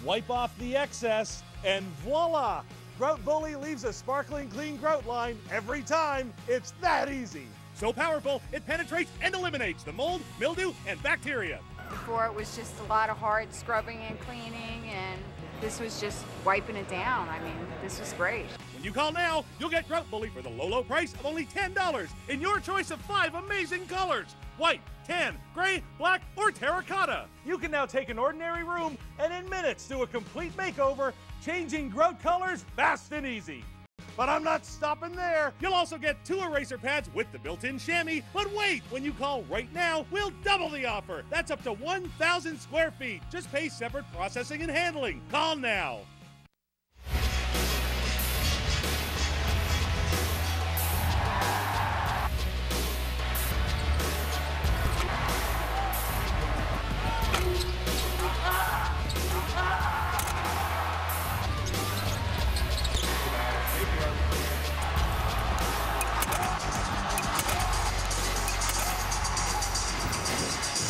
wipe off the excess, and voila! Growth Bully leaves a sparkling clean growth line every time. It's that easy. So powerful, it penetrates and eliminates the mold, mildew, and bacteria. Before it was just a lot of hard scrubbing and cleaning, and this was just wiping it down. I mean, this was great. When you call now, you'll get Growth Bully for the low, low price of only $10 in your choice of 5 amazing colors. white, tan, gray, black, or terracotta. You can now take an ordinary room and in minutes do a complete makeover, changing grout colors fast and easy. But I'm not stopping there. You'll also get 2 eraser pads with the built-in chamois. But wait, when you call right now, we'll double the offer. That's up to 1,000 square feet. Just pay separate processing and handling. Call now.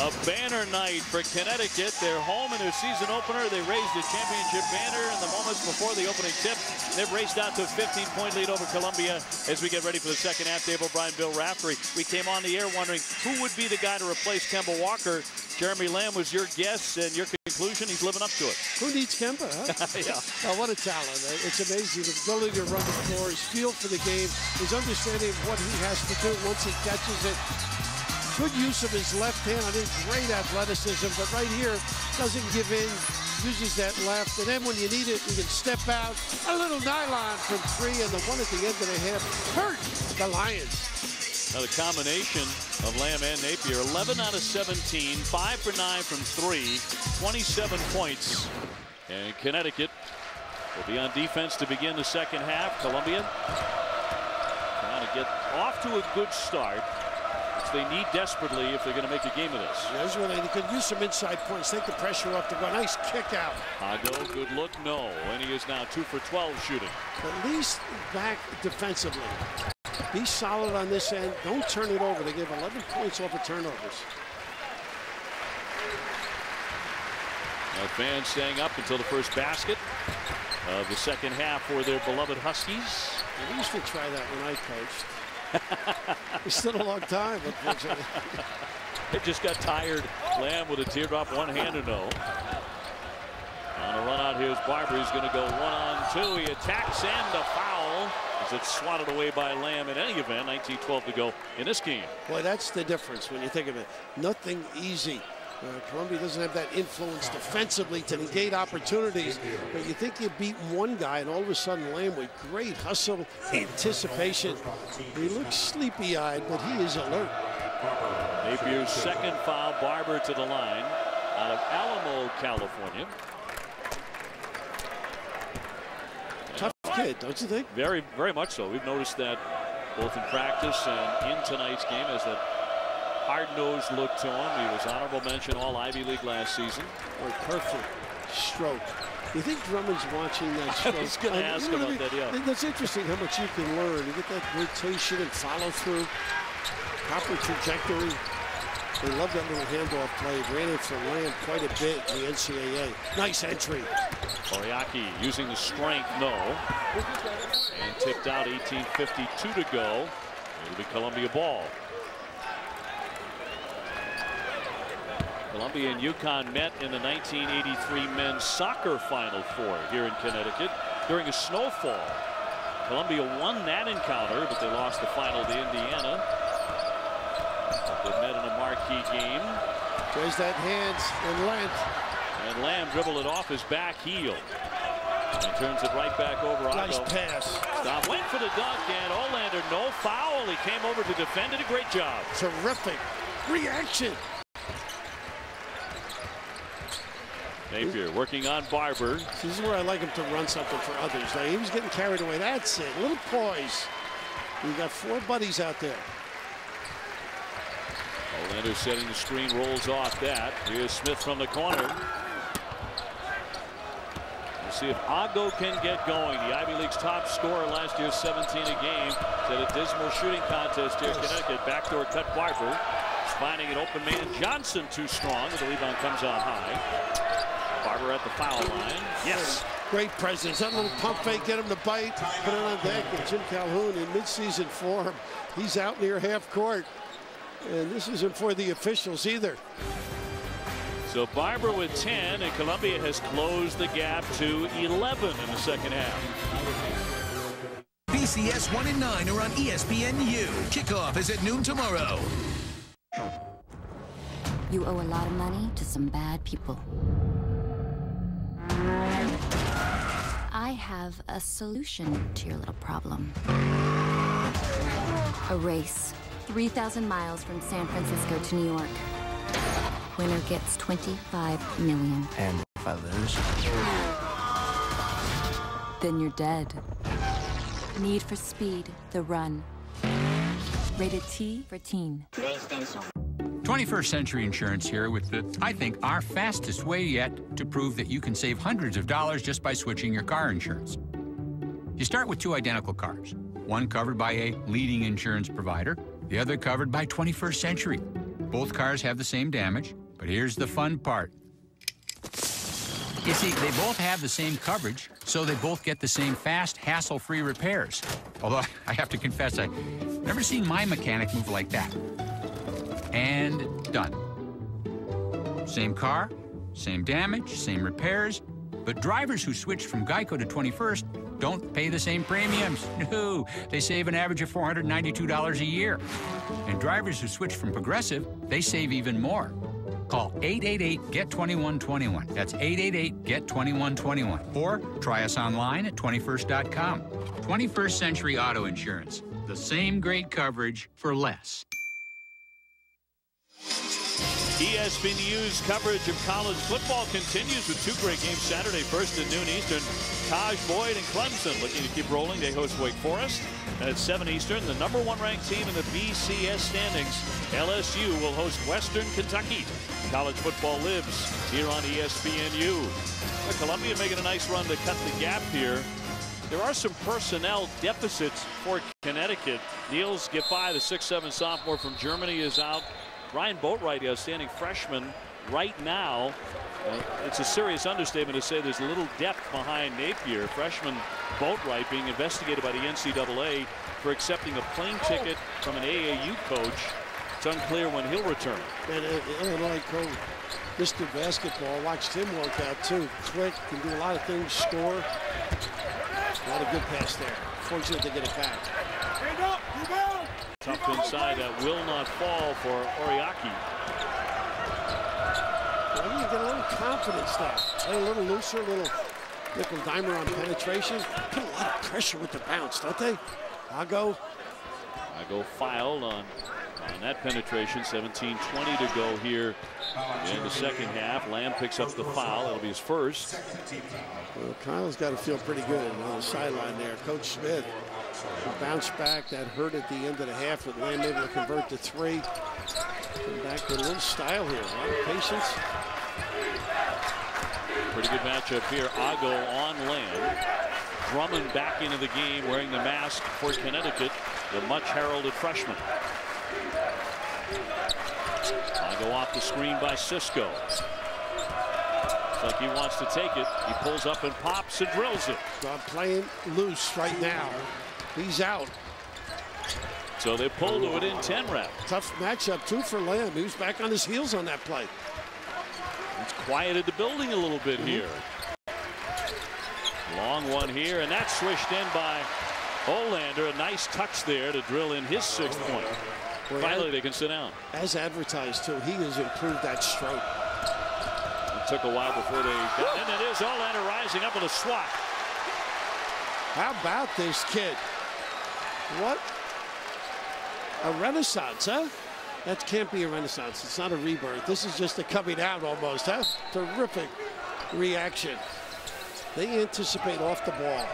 A banner night for Connecticut. They're home in their season opener. They raised the championship banner in the moments before the opening tip. They've raced out to a 15-point lead over Columbia as we get ready for the second half. Dave O'Brien, Bill Raftery. We came on the air wondering who would be the guy to replace Kemba Walker. Jeremy Lamb was your guess, and your conclusion, he's living up to it. Who needs Kemba, huh? Yeah. Oh, what a talent. It's amazing. The ability to run the floor, his feel for the game, his understanding of what he has to do once he catches it. Good use of his left hand. I think great athleticism, but right here doesn't give in, uses that left, and then when you need it, he can step out. A little nylon from 3, and the one at the end of the half hurt the Lions. Now the combination of Lamb and Napier, 11 out of 17, 5 for 9 from 3, 27 points. And Connecticut will be on defense to begin the second half. Columbia trying to get off to a good start, which they need desperately if they're going to make a game of this. Here's where they could use some inside points, take the pressure up to go. Nice kick out. Hago, good look, no. And he is now 2 for 12 shooting. At least back defensively. Be solid on this end. Don't turn it over. They gave 11 points off of turnovers. Now fans staying up until the first basket of the second half for their beloved Huskies. We used to try that when I coached. It's still a long time, unfortunately. It just got tired. Lamb with a teardrop, one hand to no. On a run out, here's Barber. He's going to go 1-on-2. He attacks and a foul. As it's swatted away by Lamb. In any event, 19-12 to go in this game. Boy, that's the difference when you think of it. Nothing easy. Columbia doesn't have that influence defensively to negate opportunities, but you think you've beaten one guy, and all of a sudden Lamb with great hustle, anticipation. He looks sleepy-eyed, but he is alert. Napier's second foul. Barber to the line out of Alamo, California. Tough kid, don't you think? Very, very much so. We've noticed that both in practice and in tonight's game as that hard-nosed look to him. He was honorable mention All Ivy League last season. Boy, perfect stroke. You think Drummond's watching that stroke? I was going to ask about that, yeah. That's interesting how much you can learn. You get that rotation and follow through, proper trajectory. They love that little handoff play. Ran it for Lamb quite a bit in the NCAA. Nice entry. Oriaki using the strength, no. And tipped out, 18:52 to go. It'll be Columbia ball. Columbia and UConn met in the 1983 men's soccer Final Four here in Connecticut during a snowfall. Columbia won that encounter, but they lost the final to Indiana. They met in a marquee game. There's that hands and length. And Lamb dribbled it off his back heel. And turns it right back over. Nice pass. Stop, went for the dunk, and Olander, no foul. He came over to defend it. A great job. Terrific reaction. Napier working on Barber. This is where I like him to run something for others. Now, he was getting carried away. That's it. A little poise. You got 4 buddies out there. Olander setting the screen, rolls off that. Here's Smith from the corner. We'll see if Ago can get going. The Ivy League's top scorer last year, 17 a game. Had a dismal shooting contest here in Connecticut. Backdoor cut Barber. Finding an open man. Johnson too strong. The rebound comes out high. Barber at the foul line. Yes. Great presence. That little pump fake, get him to bite, put it on deck. And Jim Calhoun in midseason form. He's out near half court. And this isn't for the officials either. So Barber with 10, and Columbia has closed the gap to 11 in the second half. BCS 1 and 9 are on ESPNU. Kickoff is at noon tomorrow. You owe a lot of money to some bad people. I have a solution to your little problem. A race, 3,000 miles from San Francisco to New York. Winner gets $25 million. And if I lose? Then you're dead. Need for Speed, The Run. Rated T for teen. 21st Century Insurance here with I think, our fastest way yet to prove that you can save hundreds of dollars just by switching your car insurance. You start with 2 identical cars, one covered by a leading insurance provider, the other covered by 21st Century. Both cars have the same damage, but here's the fun part. You see, they both have the same coverage, so they both get the same fast, hassle-free repairs. Although, I have to confess, I've never seen my mechanic move like that. And done. Same car, same damage, same repairs, but drivers who switch from Geico to 21st don't pay the same premiums. No, they save an average of $492 a year. And drivers who switch from Progressive, they save even more. Call 888-GET-2121. That's 888-GET-2121. Or try us online at 21st.com. 21st Century Auto Insurance. The same great coverage for less. ESPNU's coverage of college football continues with 2 great games Saturday, first at noon Eastern. Taj Boyd and Clemson looking to keep rolling. They host Wake Forest. And at 7 Eastern, the #1 ranked team in the BCS standings, LSU, will host Western Kentucky. College football lives here on ESPNU. Columbia making a nice run to cut the gap here. There are some personnel deficits for Connecticut. Niels Giffey, the 6'7" sophomore from Germany, is out. Ryan Boatwright, the outstanding freshman, right now. It's a serious understatement to say there's a little depth behind Napier. Freshman Boatwright being investigated by the NCAA for accepting a plane ticket from an AAU coach. It's unclear when he'll return. And Illinois coach, Mr. Basketball, watched him work out too. Quick, can do a lot of things, score. A lot of good pass there. Fortunate to get it back. Tough inside, that will not fall for Oriaki. Well, you get a little confidence there. Play a little looser, a little nickel dimer on penetration. Put a lot of pressure with the bounce, don't they? Ago filed on that penetration. 17:20 to go here in the second half. Lamb picks up the foul. That'll be his first. Well, Kyle's got to feel pretty good on the sideline there. Coach Smith bounced back. That hurt at the end of the half with Lamb able to convert to 3. Come back with a little style here. A lot of patience. Pretty good matchup here. Ago on Lamb. Drummond back into the game wearing the mask for Connecticut, the much heralded freshman. Ago off the screen by Cisco. Looks like he wants to take it. He pulls up and pops and drills it. Playing loose right now. He's out. So they pull to it in 10 reps. Tough matchup too for Lamb. He was back on his heels on that play. It's quieted the building a little bit here. Long one here, and that's swished in by Olander. A nice touch there to drill in his 6th point. Finally, they can sit down. As advertised too, he has improved that stroke. It took a while before they got in. It is Olander rising up with a swat. How about this kid? What a renaissance, huh? That can't be a renaissance. It's not a rebirth. This is just a coming out almost, huh? Terrific reaction. They anticipate off the ball.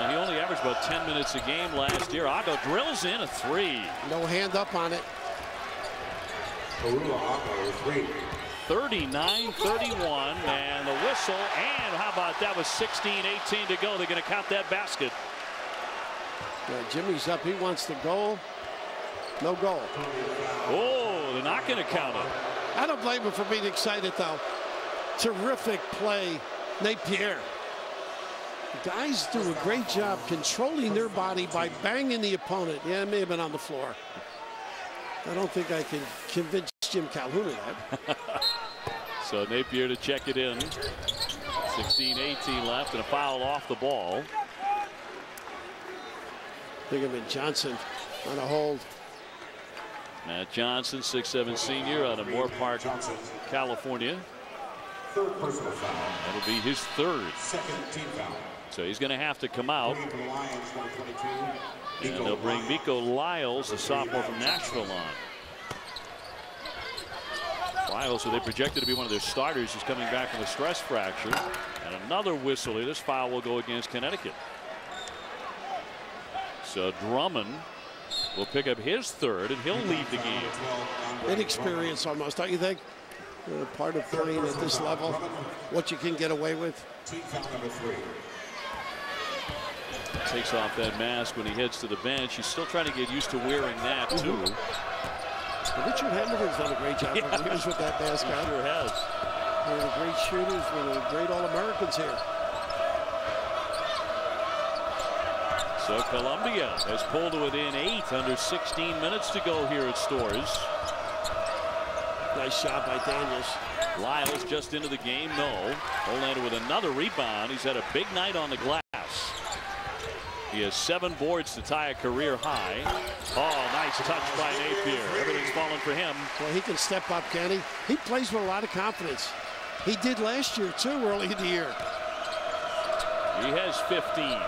He only averaged about 10 minutes a game last year. Ago drills in a 3. No hand up on it. 39-31, and the whistle, and how about that with 16-18 to go. They're going to count that basket. Yeah, Jimmy's up. He wants the goal. No goal. Oh, they're not going to count it. I don't blame him for being excited, though. Terrific play, Napier. The guys do a great job controlling their body by banging the opponent. Yeah, it may have been on the floor. I don't think I can convince Jim Calhoun of that. So Napier to check it in. 16-18 left, and a foul off the ball. Bingham Johnson on a hold. Matt Johnson, 6'7" senior out of Moore Park, California. Third personal foul. That'll be his third. Second team foul. So he's going to have to come out. And they'll bring Miko Lyles, a sophomore from Nashville, on. Lyles, who they projected to be one of their starters, is coming back from a stress fracture. And another whistle here. This foul will go against Connecticut. So Drummond will pick up his third, and he'll leave the game. Inexperience almost, don't you think? Part of playing at this level, what you can get away with. Team foul number 3. Takes off that mask when he heads to the bench. He's still trying to get used to wearing that, too. Richard Hamilton's done a great job over the years with that mask on. Sure has. One of the great shooters, one of the great All-Americans here. So Columbia has pulled it within 8 under 16 minutes to go here at Storrs. Nice shot by Daniels. Lyles just into the game, no. Olander with another rebound. He's had a big night on the glass. He has 7 boards to tie a career high. Oh, nice touch by Napier. Everything's falling for him. Well, he can step up, can he? He plays with a lot of confidence. He did last year, too, early in the year. He has 15.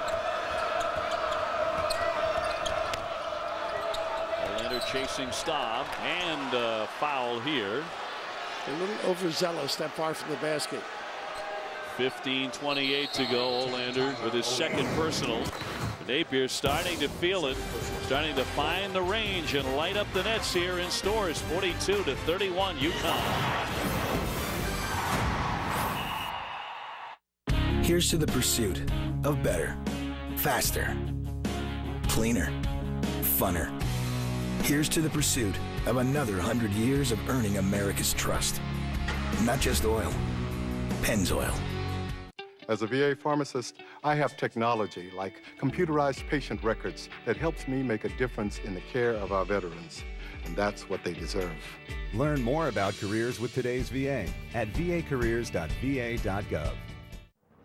Olander chasing Staub, and foul here. A little overzealous that far from the basket. 15:28 to go. Olander with his second personal. Napier starting to feel it, starting to find the range and light up the nets here in Storrs. 42-31 UConn. Here's to the pursuit of better, faster, cleaner, funner. Here's to the pursuit of another 100 years of earning America's trust. Not just oil, Pennzoil. As a VA pharmacist, I have technology like computerized patient records that helps me make a difference in the care of our veterans. And that's what they deserve. Learn more about careers with today's VA at vacareers.va.gov.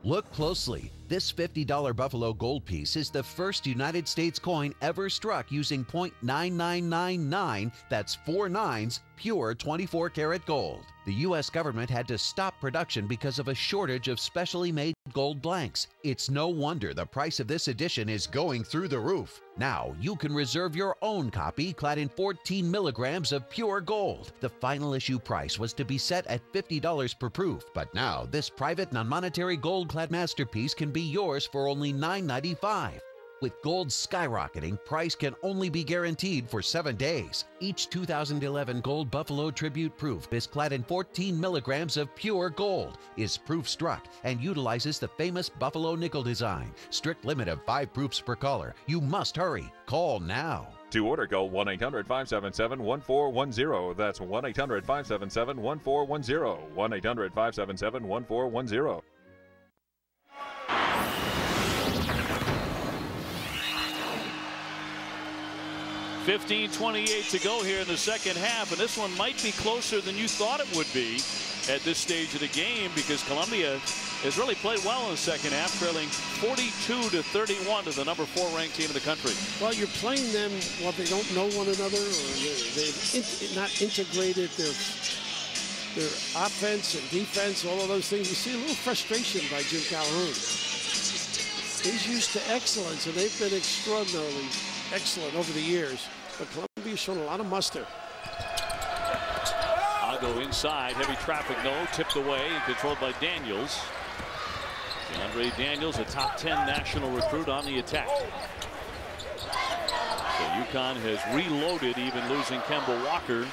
Look closely. This $50 Buffalo gold piece is the first United States coin ever struck using .9999, that's 4 nines, pure 24-karat gold. The U.S. government had to stop production because of a shortage of specially made gold blanks. It's no wonder the price of this edition is going through the roof. Now you can reserve your own copy clad in 14 milligrams of pure gold. The final issue price was to be set at $50 per proof, but now this private non-monetary gold-clad masterpiece can be yours for only $9.95. With gold skyrocketing, price can only be guaranteed for 7 days. Each 2011 Gold Buffalo Tribute proof is clad in 14 milligrams of pure gold, is proof struck, and utilizes the famous Buffalo nickel design. Strict limit of 5 proofs per color. You must hurry. Call now. To order, call 1-800-577-1410. That's 1-800-577-1410. 1-800-577-1410. 15:28 to go here in the second half, and this one might be closer than you thought it would be at this stage of the game, because Columbia has really played well in the second half, trailing 42-31 to the number 4 ranked team in the country. Well, you're playing them while they don't know one another, or they've not integrated their offense and defense, all of those things. You see a little frustration by Jim Calhoun. He's used to excellence, and they've been extraordinarily excellent over the years. But Columbia's shown a lot of muster. I'll go inside. Heavy traffic, no. Tipped away and controlled by Daniels. DeAndre Daniels, a top 10 national recruit on the attack. So UConn has reloaded, even losing Kemba Walker,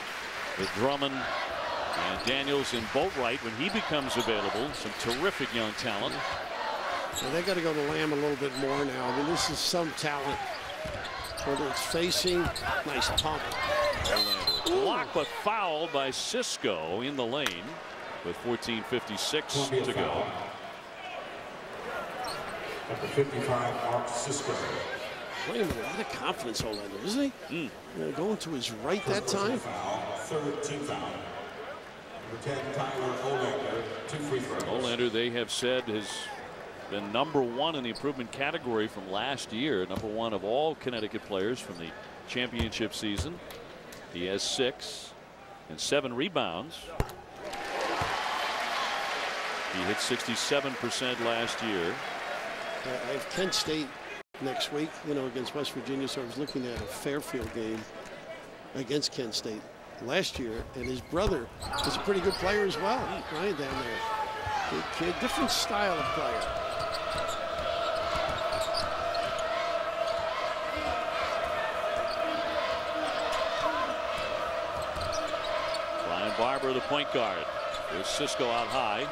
with Drummond and Daniels and Boatwright when he becomes available. Some terrific young talent. So they got to go to Lamb a little bit more now. I mean, this is some talent. Whether it's facing, nice pump. Blocked but fouled by Cisco in the lane with 14:56 to go. Number 55, Mark Cisco. Playing with a lot of confidence, Olander, isn't he? Going to his right that time. Third team foul. Number 10, Tyler Olander, 2 free throws. Olander, they have said, has been number 1 in the improvement category from last year. Number 1 of all Connecticut players from the championship season. He has 6 and 7 rebounds. He hit 67% last year. I have Kent State next week, against West Virginia, so I was looking at a Fairfield game against Kent State last year, and his brother is a pretty good player as well, Ryan down there. Good kid, different style of player. Brian Barber, the point guard. There's Cisco out high.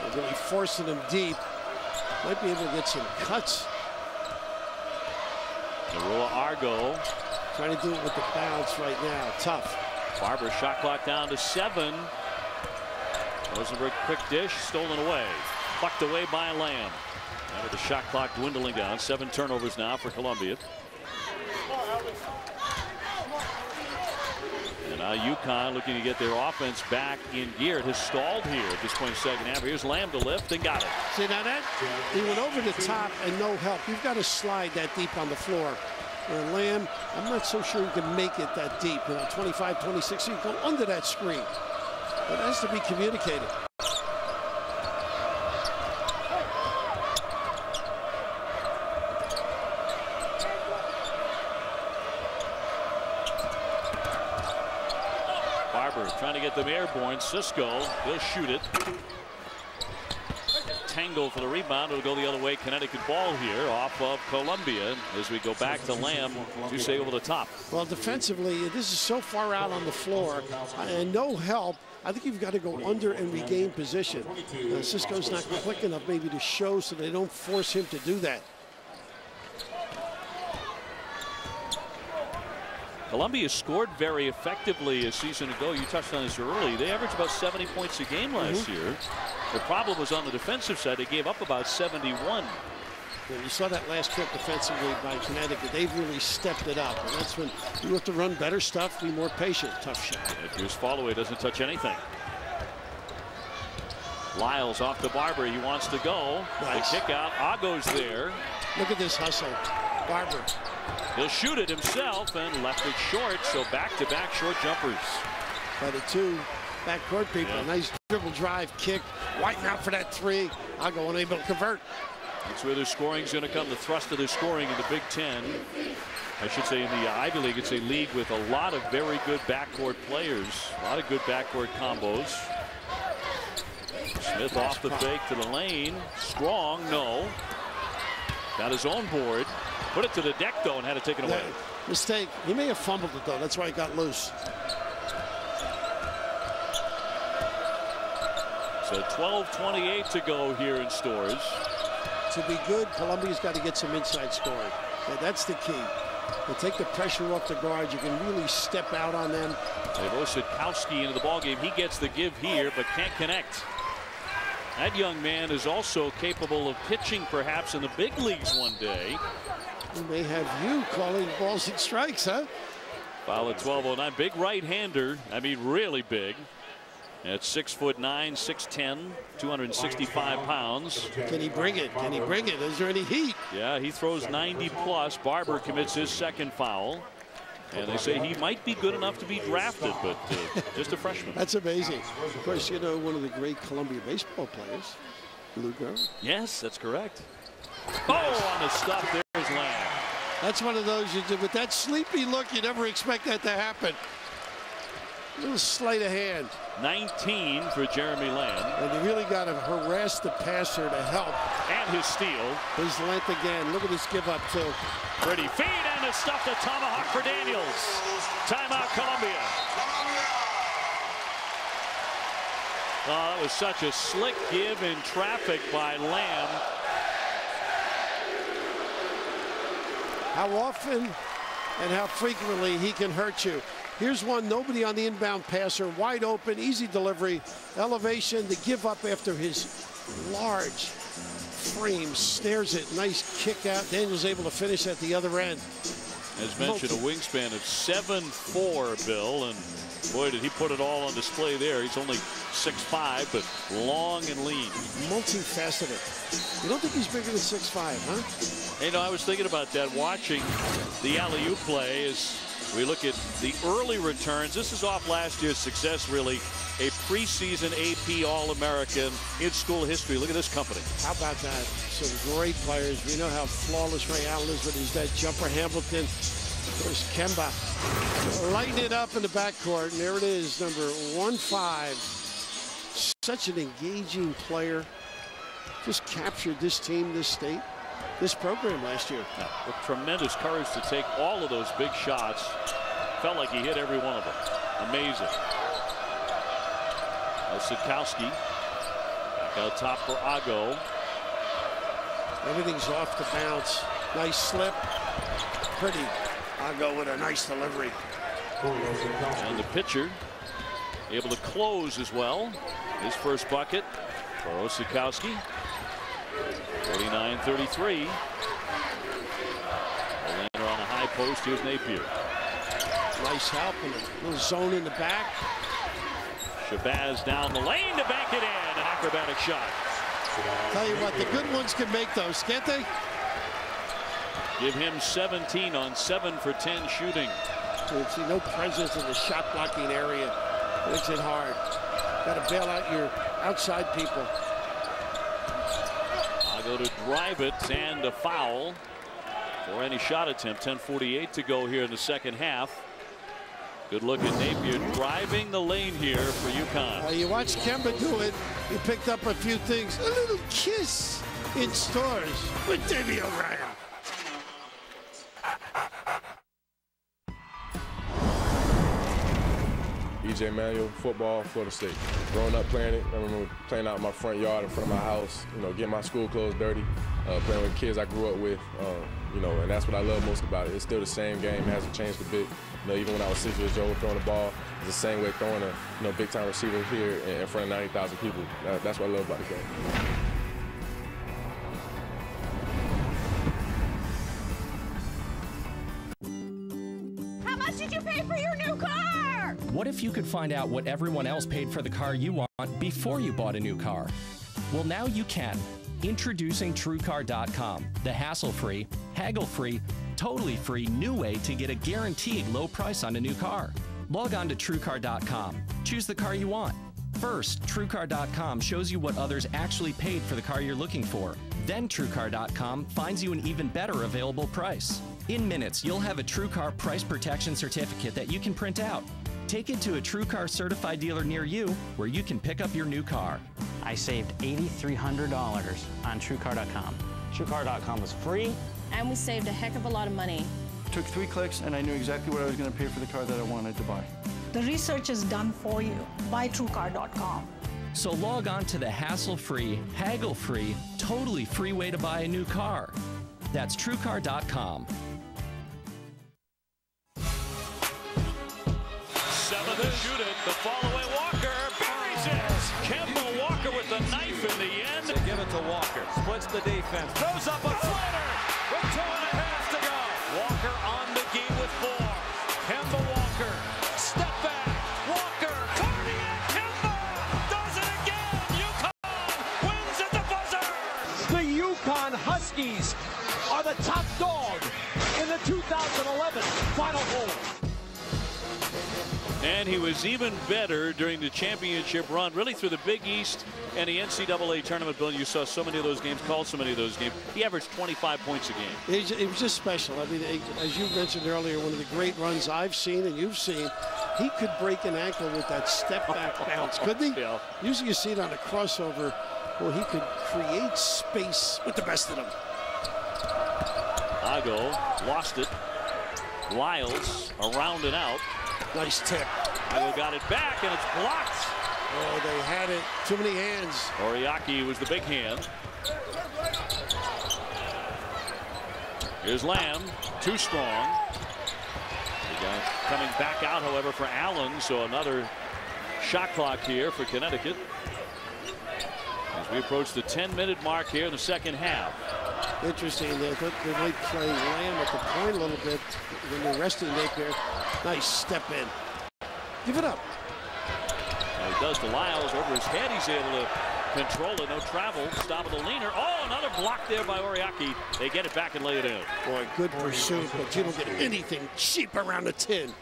They're really forcing him deep. Might be able to get some cuts. Narua Argo trying to do it with the bounce right now. Tough. Barber shot clock down to 7. Rosenberg quick dish stolen away. Plucked away by Lamb. And with the shot clock dwindling down, 7 turnovers now for Columbia. And now UConn looking to get their offense back in gear. It has stalled here at this point in the second half. Here's Lamb to lift and got it. See, now that he went over the top and no help. You've got to slide that deep on the floor. And Lamb, I'm not so sure he can make it that deep. 25, 26, you go under that screen. But it has to be communicated. Barber trying to get them airborne. Cisco, he'll shoot it. Tangle for the rebound. It'll go the other way. Connecticut ball here off of Columbia as we go back to Lamb to say over the top. Well, defensively, this is so far out on the floor and no help. I think you've got to go under and regain position. Cisco's not quick enough maybe to show, so they don't force him to do that. Columbia scored very effectively a season ago. You touched on this early. They averaged about 70 points a game last year. The problem was on the defensive side. They gave up about 71. Well, you saw that last trip defensively by Connecticut. They've really stepped it up. And that's when you have to run better stuff, be more patient. Tough shot. Here's Followay, doesn't touch anything. Lyles off to Barber. He wants to go. Nice. The kick out. Ago's there. Look at this hustle. Barber. He'll shoot it himself and left it short. So back-to-back short jumpers. By the 2 backcourt people. Yeah. Nice dribble drive kick. Whiting out for that 3. Ago unable to convert. That's where their scoring is going to come. The thrust of their scoring in the Big Ten. I should say in the Ivy League, it's a league with a lot of very good backcourt players. A lot of good backcourt combos. Smith off the fake to the lane. Strong, no. Got his own board. Put it to the deck, though, and had it taken away. Mistake. He may have fumbled it, though. That's why he got loose. So 12:28 to go here in Storrs. To be good, Columbia's got to get some inside scoring. Yeah, that's the key. To take the pressure off the guards, you can really step out on them. They've also Sitkowski into the ballgame. He gets the give here, but can't connect. That young man is also capable of pitching, perhaps, in the big leagues one day. We may have you calling balls and strikes, huh? Foul at 12:09. Big right-hander. I mean, really big. At 6'9", 6'10", 265 pounds. Can he bring it? Can he bring it? Is there any heat? Yeah, he throws 90 plus. Barber commits his second foul. And they say he might be good enough to be drafted, but just a freshman. That's amazing. Of course, one of the great Columbia baseball players, Lou Gehrig. Yes, that's correct. Oh, on the stop, there's Lamb. That's one of those, with that sleepy look, you never expect that to happen. A little sleight of hand. 19 for Jeremy Lamb. And you really got to harass the passer to help. And his steal. His length again. Look at this give up, too. Pretty feed and a stuff the tomahawk for Daniels. Timeout, Columbia. Oh, that was such a slick give in traffic by Lamb. How often and how frequently he can hurt you. Here's one, nobody on the inbound passer, wide open, easy delivery, elevation, the give up after his large frame, snares it, nice kick out. Daniel's able to finish at the other end. As mentioned, a wingspan of 7'4", Bill, and boy, did he put it all on display there. He's only 6'5", but long and lean. Multifaceted. You don't think he's bigger than 6'5", huh? Hey, I was thinking about that watching the alley-oop play. Is We look at the early returns. This is off last year's success, really. A preseason AP All-American in school history. Look at this company. How about that? Some great players. We know how flawless Ray Allen is with his dead jumper. Hamilton. There's Kemba. Lighting it up in the backcourt. And there it is, number 1-5. Such an engaging player. Just captured this team, this state, this program last year. With tremendous courage to take all of those big shots. Felt like he hit every one of them. Amazing. Sikowski back out top for Ago. Everything's off the bounce. Nice slip. Pretty. Ago with a nice delivery. And the pitcher able to close as well. His first bucket for Osikowski. 49-33. Orlando on a high post. Here's Napier. Nice help and a little zone in the back. Shabazz down the lane to bank it in. An acrobatic shot. Tell you what, the good ones can make those, can't they? Give him 17 on 7 for 10 shooting. See, no presence in the shot blocking area. Makes it hard. Got to bail out your outside people. Ago to drive it and a foul for any shot attempt. 10:48 to go here in the second half. Good look at Napier driving the lane here for UConn. You watch Kemba do it. He picked up a few things. A little kiss in stores with Davey O'Brien. EJ Manuel, football, Florida State. Growing up playing it, I remember playing out in my front yard in front of my house, you know, getting my school clothes dirty, playing with kids I grew up with, you know, and that's what I love most about it. It's still the same game, it hasn't changed a bit. You know, even when I was 6 years old throwing the ball, it's the same way throwing a, you know, big-time receiver here in front of 90,000 people. That's what I love about the game. How much did you pay for your new car? What if you could find out what everyone else paid for the car you want before you bought a new car? Well, now you can. Introducing TrueCar.com, the hassle-free, haggle-free, totally free new way to get a guaranteed low price on a new car. Log on to TrueCar.com. Choose the car you want. First, TrueCar.com shows you what others actually paid for the car you're looking for. Then TrueCar.com finds you an even better available price. In minutes, you'll have a TrueCar price protection certificate that you can print out. Take it to a TrueCar certified dealer near you where you can pick up your new car. I saved $8,300 on TrueCar.com. TrueCar.com was free. And we saved a heck of a lot of money. Took 3 clicks and I knew exactly what I was going to pay for the car that I wanted to buy. The research is done for you by TrueCar.com. So log on to the hassle-free, haggle-free, totally free way to buy a new car. That's TrueCar.com. 7th to shoot it. The fall-away Walker buries it. Kemba Walker with the knife in the end. They give it to Walker. Splits the defense. Throws up a floater with 2.5 to go. Walker on the game with 4. Kemba Walker. Step back. Walker. Cardiac. Kemba does it again. UConn wins at the buzzer. The UConn Huskies are the top dog in the 2011 Final Four. And he was even better during the championship run, really through the Big East and the NCAA tournament. Bill, you saw so many of those games, called so many of those games. He averaged 25 points a game. It was just special. I mean, as you mentioned earlier, one of the great runs I've seen and you've seen, he could break an ankle with that step-back bounce, couldn't he? Yeah. Usually you see it on a crossover where he could create space with the best of them. Ago lost it. Lyles around and out. Nice tip. Ago got it back, and it's blocked. Oh, they had it. Too many hands. Oriaki was the big hand. Here's Lamb. Too strong. Coming back out, however, for Allen. So another shot clock here for Connecticut. As we approach the 10-minute mark here in the second half. Interesting. They might play Lamb at the point a little bit when they're resting Napier. Nice step in. Give it up. Now he does to Lyles over his head. He's able to control it, no travel. Stop of the leaner. Oh, another block there by Oriaki. They get it back and lay it in. Boy, good pursuit, but you don't get anything cheap around the tin.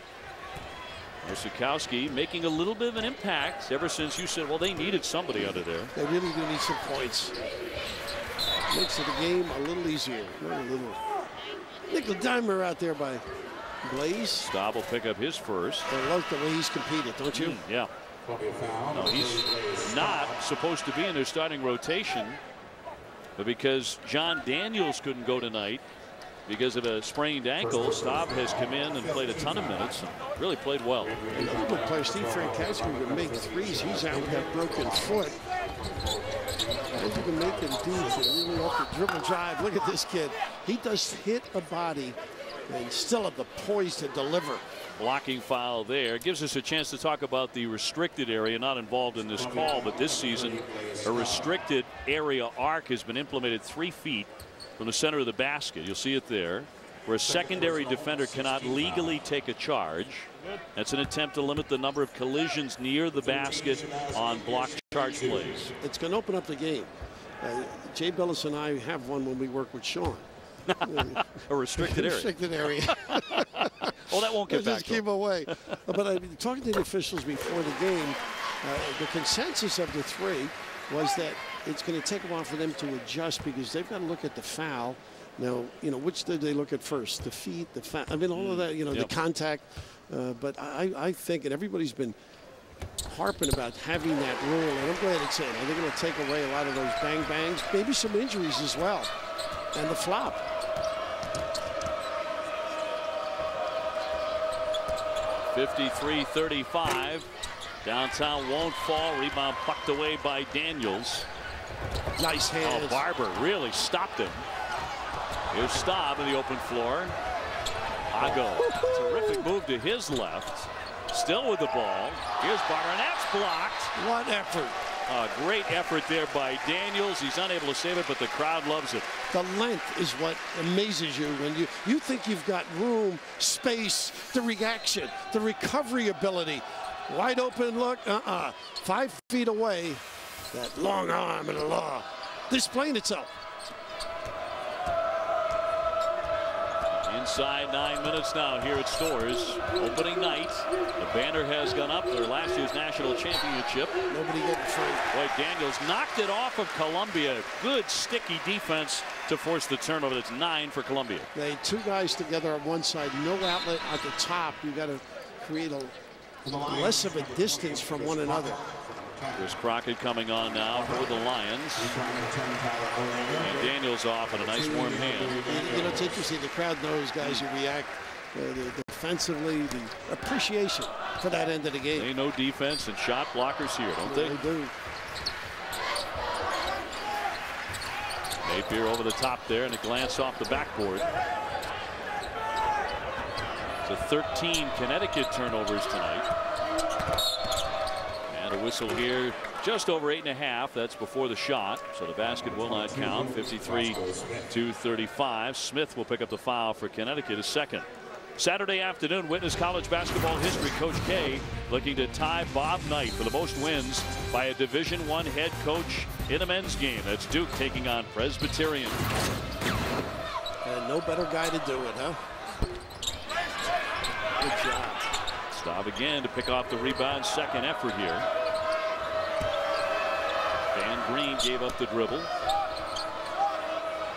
Osakowski making a little bit of an impact ever since you said, well, they needed somebody under there. They really do need some points. Makes the game a little easier. Not a little. Nickel dimer out there by Blaze. Staub will pick up his first. I love the way he's competed, don't you? Yeah. No, he's not supposed to be in their starting rotation, but because John Daniels couldn't go tonight because of a sprained ankle, Staub has come in and played a ton of minutes and really played well. Another good player, Steve Frankowski, would make threes. He's out with that broken foot. As you can make him do to really up the dribble drive. Look at this kid. He does hit a body and still have the poise to deliver. Blocking foul there. Gives us a chance to talk about the restricted area, not involved in this call, but this season a restricted area arc has been implemented 3 feet from the center of the basket. You'll see it there, where a secondary defender cannot legally take a charge. That's an attempt to limit the number of collisions near the basket on block charge plays. It's going to open up the game. Jay Billis and I have one when we work with Sean. A restricted area. Restricted area. Well, that won't get back. Just keep away. But talking to the officials before the game, the consensus of the 3 was that it's going to take a while for them to adjust because they've got to look at the foul. Now, which did they look at first? The feet, the foul. I mean, all of that, the contact. But I think, and everybody's been harping about having that rule, and I'm glad it's in. I think it'll take away a lot of those bang-bangs, maybe some injuries as well, and the flop. (53-35). Downtown won't fall. Rebound plucked away by Daniels. Nice hands. Oh, Barber really stopped him. Here's Staub in the open floor. Ago. Terrific move to his left. Still with the ball. Here's Barber, and that's blocked. What effort. Great effort there by Daniels. He's unable to save it, but the crowd loves it. The length is what amazes you when you think you've got room, space, the reaction, the recovery ability. Wide open look, 5 feet away. That long arm and the law displaying itself. Inside 9 minutes now here at Storrs. Opening night. The banner has gone up. Their last year's national championship. Nobody getting free. Boy, Daniels knocked it off of Columbia. Good sticky defense to force the turnover. That's 9 for Columbia. They had 2 guys together on one side, no outlet at the top. You got to create a less of a distance from one another. Chris Crockett coming on now for the Lions. And Daniels off on a nice warm hand. It's interesting. The crowd knows guys who react defensively. The appreciation for that end of the game. They know defense and shot blockers here, don't they? They do. Napier over the top there and a glance off the backboard. So 13 Connecticut turnovers tonight. And a whistle here, just over 8.5. That's before the shot, so the basket will not count. 53-35. Smith will pick up the foul for Connecticut, his second. Saturday afternoon, witness college basketball history. Coach K looking to tie Bob Knight for the most wins by a Division I head coach in a men's game. That's Duke taking on Presbyterian. And no better guy to do it, huh? Good job. Staub again to pick off the rebound. Second effort here. Van Green gave up the dribble.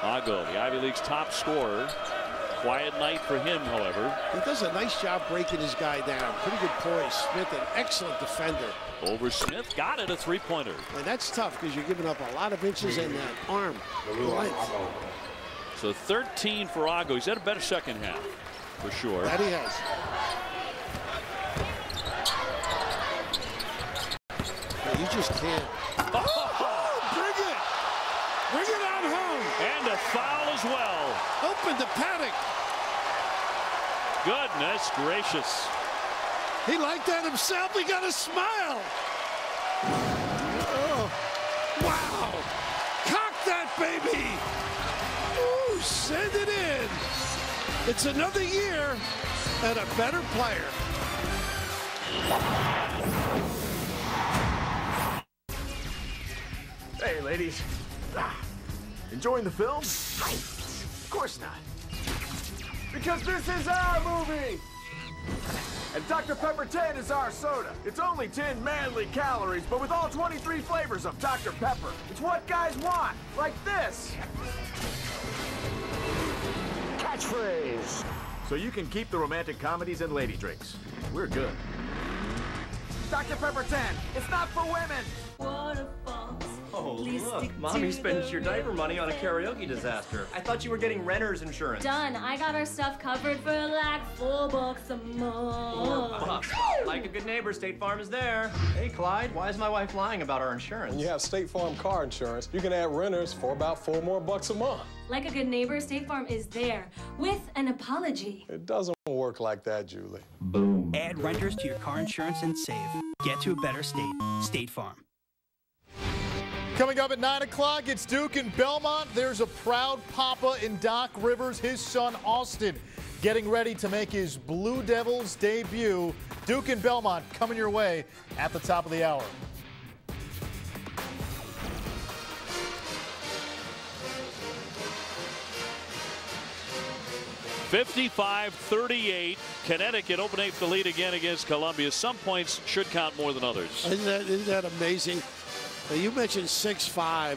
Ago, the Ivy League's top scorer. Quiet night for him, however. He does a nice job breaking his guy down. Pretty good poise. Smith, an excellent defender. Over Smith, got it, a three-pointer. And that's tough because you're giving up a lot of inches in that arm length. So 13 for Ago. He's had a better second half, for sure. That he has. But you just can't. Oh, bring it! Bring it on home! And a foul as well. Open the paddock. Goodness gracious. He liked that himself. He got a smile. Oh, wow. Cock that baby. Ooh, send it in. It's another year and a better player. Hey, ladies. Enjoying the film? Of course not. Because this is our movie! And Dr. Pepper 10 is our soda. It's only 10 manly calories, but with all 23 flavors of Dr. Pepper. It's what guys want, like this. Catchphrase. So you can keep the romantic comedies and lady drinks. We're good. Dr. Pepper 10, it's not for women. Oh, look, Mommy spends your diaper money on a karaoke disaster. I thought you were getting renter's insurance. Done. I got our stuff covered for like $4 a month. Like a good neighbor, State Farm is there. Hey, Clyde, why is my wife lying about our insurance? When you have State Farm car insurance, you can add renters for about $4 more a month. Like a good neighbor, State Farm is there with an apology. It doesn't work like that, Julie. Boom. Add renters to your car insurance and save. Get to a better state. State Farm. Coming up at 9 o'clock, it's Duke and Belmont. There's a proud papa in Doc Rivers, his son Austin, getting ready to make his Blue Devils debut. Duke and Belmont coming your way at the top of the hour. (55-38). Connecticut opening up the lead again against Columbia. Some points should count more than others. Isn't that amazing? You mentioned 6'5".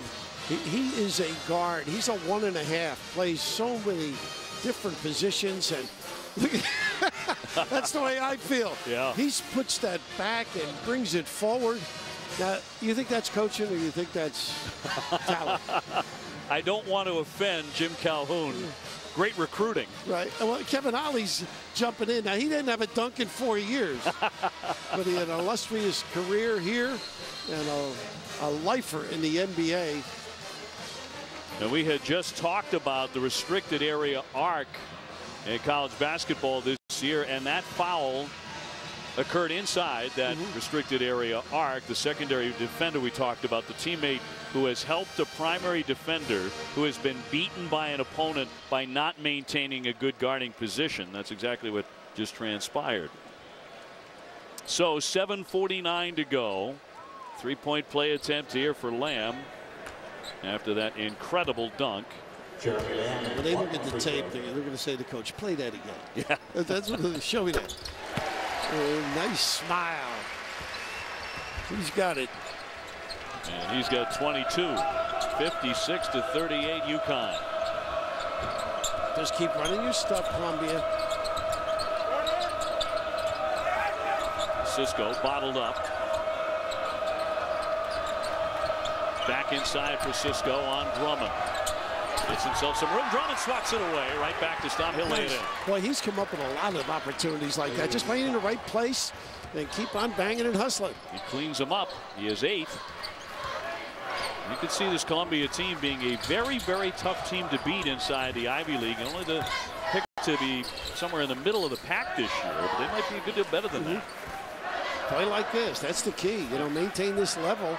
He is a guard. He's a 1.5. Plays so many different positions, and that's the way I feel. Yeah. He puts that back and brings it forward. Now, you think that's coaching, or you think that's talent? I don't want to offend Jim Calhoun. Great recruiting. Right. Well, Kevin Ollie's jumping in. Now, he didn't have a dunk in 4 years, but he had an illustrious career here and a lifer in the NBA. And we had just talked about the restricted area arc in college basketball this year, and that foul occurred inside that restricted area arc. The secondary defender we talked about, the teammate who has helped a primary defender who has been beaten by an opponent by not maintaining a good guarding position. That's exactly what just transpired. So 7:49 to go. 3-point play attempt here for Lamb after that incredible dunk. When they look at the tape, they're going to say to the coach, play that again. Yeah. That's what they're showing it. Nice smile. He's got it. And he's got 22. 56-38 UConn. Just keep running your stuff, Columbia. Cisco bottled up. Back inside for Cisco on Drummond. Gets himself some room. Drummond swats it away. Right back to stop. He'll lay it in. Boy, he's come up with a lot of opportunities like that. Just playing in the right place and keep on banging and hustling. He cleans them up. He is 8th. You can see this Columbia team being a very, very tough team to beat inside the Ivy League. Only to pick to be somewhere in the middle of the pack this year, but they might be a good deal better than that. Play like this. That's the key. You know, maintain this level.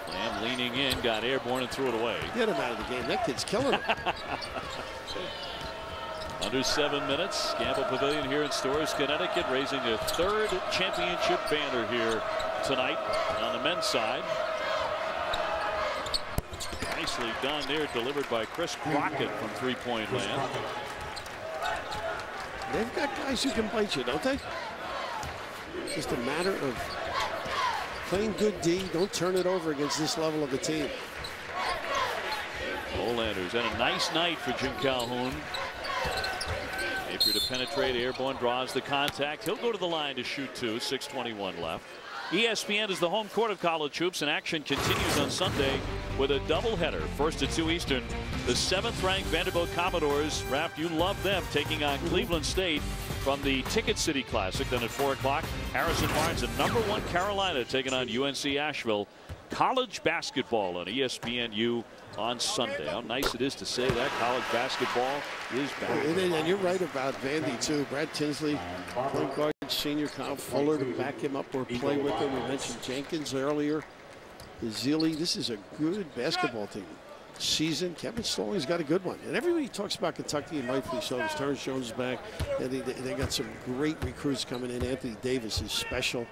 Lamb leaning in, got airborne and threw it away. Get him out of the game. That kid's killing him. Under 7 minutes. Gamble Pavilion here in Storrs, Connecticut, raising their 3rd championship banner here tonight on the men's side. Nicely done there, delivered by Chris Crockett from 3-point land. They've got guys who can bite you, don't they? It's just a matter of playing good D. Don't turn it over against this level of a team. Olanders had a nice night for Jim Calhoun. Napier to penetrate, airborne, draws the contact. He'll go to the line to shoot 2. 6:21 left. ESPN is the home court of college hoops, and action continues on Sunday with a doubleheader. First at 2 Eastern, the 7th-ranked Vanderbilt Commodores, Raph, you love them, taking on Cleveland State from the Ticket City Classic. Then at 4 o'clock, Harrison Barnes and #1 Carolina taking on UNC Asheville. College basketball on ESPNU on Sunday. How nice it is to say that college basketball is back. And you're right about Vandy, too. Brad Tinsley, point guard, senior Kyle Fuller to back him up or play with him. We mentioned Jenkins earlier. Zealy, this is a good basketball team. Season, Kevin Stallings got a good one. And everybody talks about Kentucky, and rightfully so. Terrence Jones is back. And they got some great recruits coming in. Anthony Davis is special.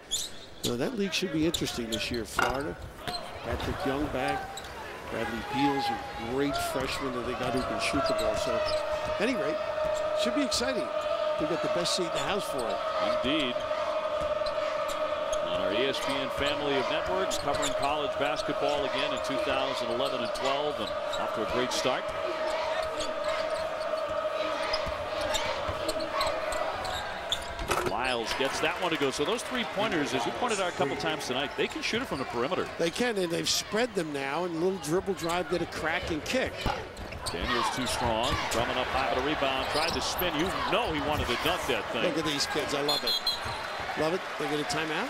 That league should be interesting this year. Florida, Patrick Young back. Bradley Beal's a great freshman that they got who can shoot the ball. So, at any rate, should be exciting. They got the best seat in the house for it. Indeed. On our ESPN family of networks, covering college basketball again in 2011 and 12, and off to a great start. Lyles gets that one to go. So those three-pointers, as we pointed out a couple times tonight, they can shoot it from the perimeter. They can, and they've spread them now, and a little dribble drive, get a crack and kick. Daniels too strong, drumming up high for the rebound, tried to spin. You know he wanted to dunk that thing. Look at these kids, I love it. Love it. They get a timeout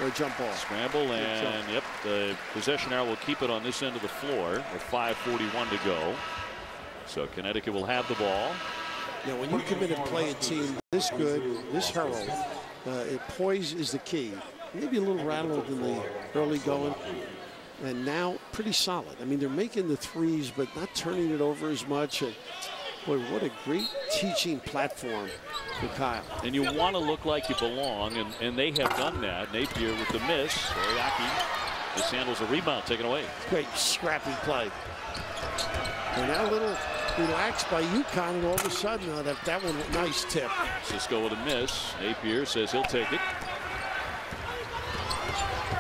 or a jump ball. Scramble, and yep, the possession arrow will keep it on this end of the floor with 5:41 to go. So Connecticut will have the ball. Now, when you come in and play a team this good, this herald, poise is the key. Maybe a little rattled in the early going, and now pretty solid. I mean, they're making the threes, but not turning it over as much. And boy, what a great teaching platform for Kyle. And you want to look like you belong, and they have done that. Napier with the miss. Ariaki mishandles a rebound, taken away. Great scrappy play. And now a little relaxed by UConn, and all of a sudden that one, nice tip. Cisco with a miss. Napier says he'll take it.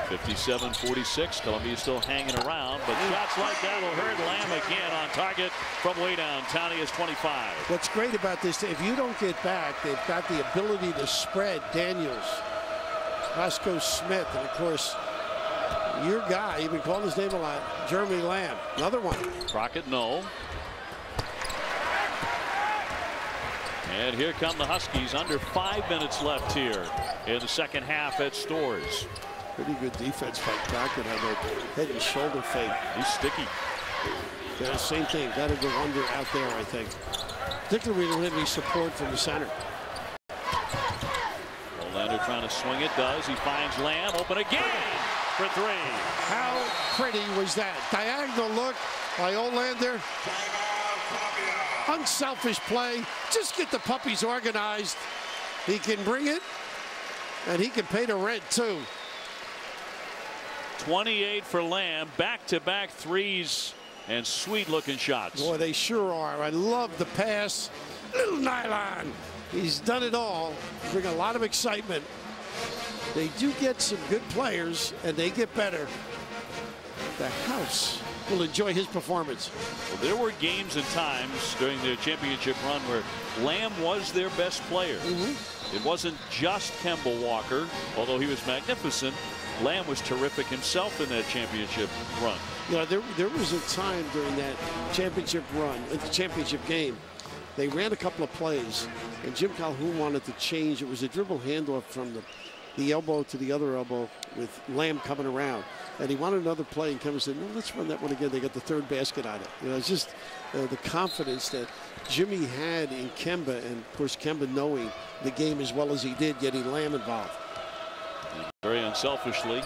57-46. Columbia still hanging around, but shots like that will hurt. Lamb again on target from way downtown. He is 25. What's great about this, if you don't get back, they've got the ability to spread. Daniels, Roscoe Smith, and of course, your guy, you've been calling his name a lot, Jeremy Lamb. Another one. Crockett, no. And here come the Huskies. Under 5 minutes left here in the second half at Storrs. Pretty good defense by Crockett on that head and shoulder fake. He's sticky. Yeah, same thing. Got to go under out there, I think. Particularly we don't have any support from the center. Olander trying to swing it. Does. He finds Lamb. Open again for three. How pretty was that? Diagonal look by Olander. Unselfish play. Just get the puppies organized. He can bring it, and he can pay the rent, too. 28 for Lamb. Back-to-back threes and sweet-looking shots. Boy, they sure are. I love the pass. Little nylon. He's done it all. Bring a lot of excitement. They do get some good players, and they get better. The house will enjoy his performance. Well, there were games and times during their championship run where Lamb was their best player. It wasn't just Kemba Walker, although he was magnificent. Lamb was terrific himself in that championship run. Yeah, there was a time during that championship run, the championship game, they ran a couple of plays, and Jim Calhoun wanted to change. It was a dribble handoff from the elbow to the other elbow with Lamb coming around. And he wanted another play, and Kemba said, no, let's run that one again. They got the third basket on it. You know, it's just the confidence that Jimmy had in Kemba, and, of course, Kemba knowing the game as well as he did, getting Lamb involved. Very unselfishly,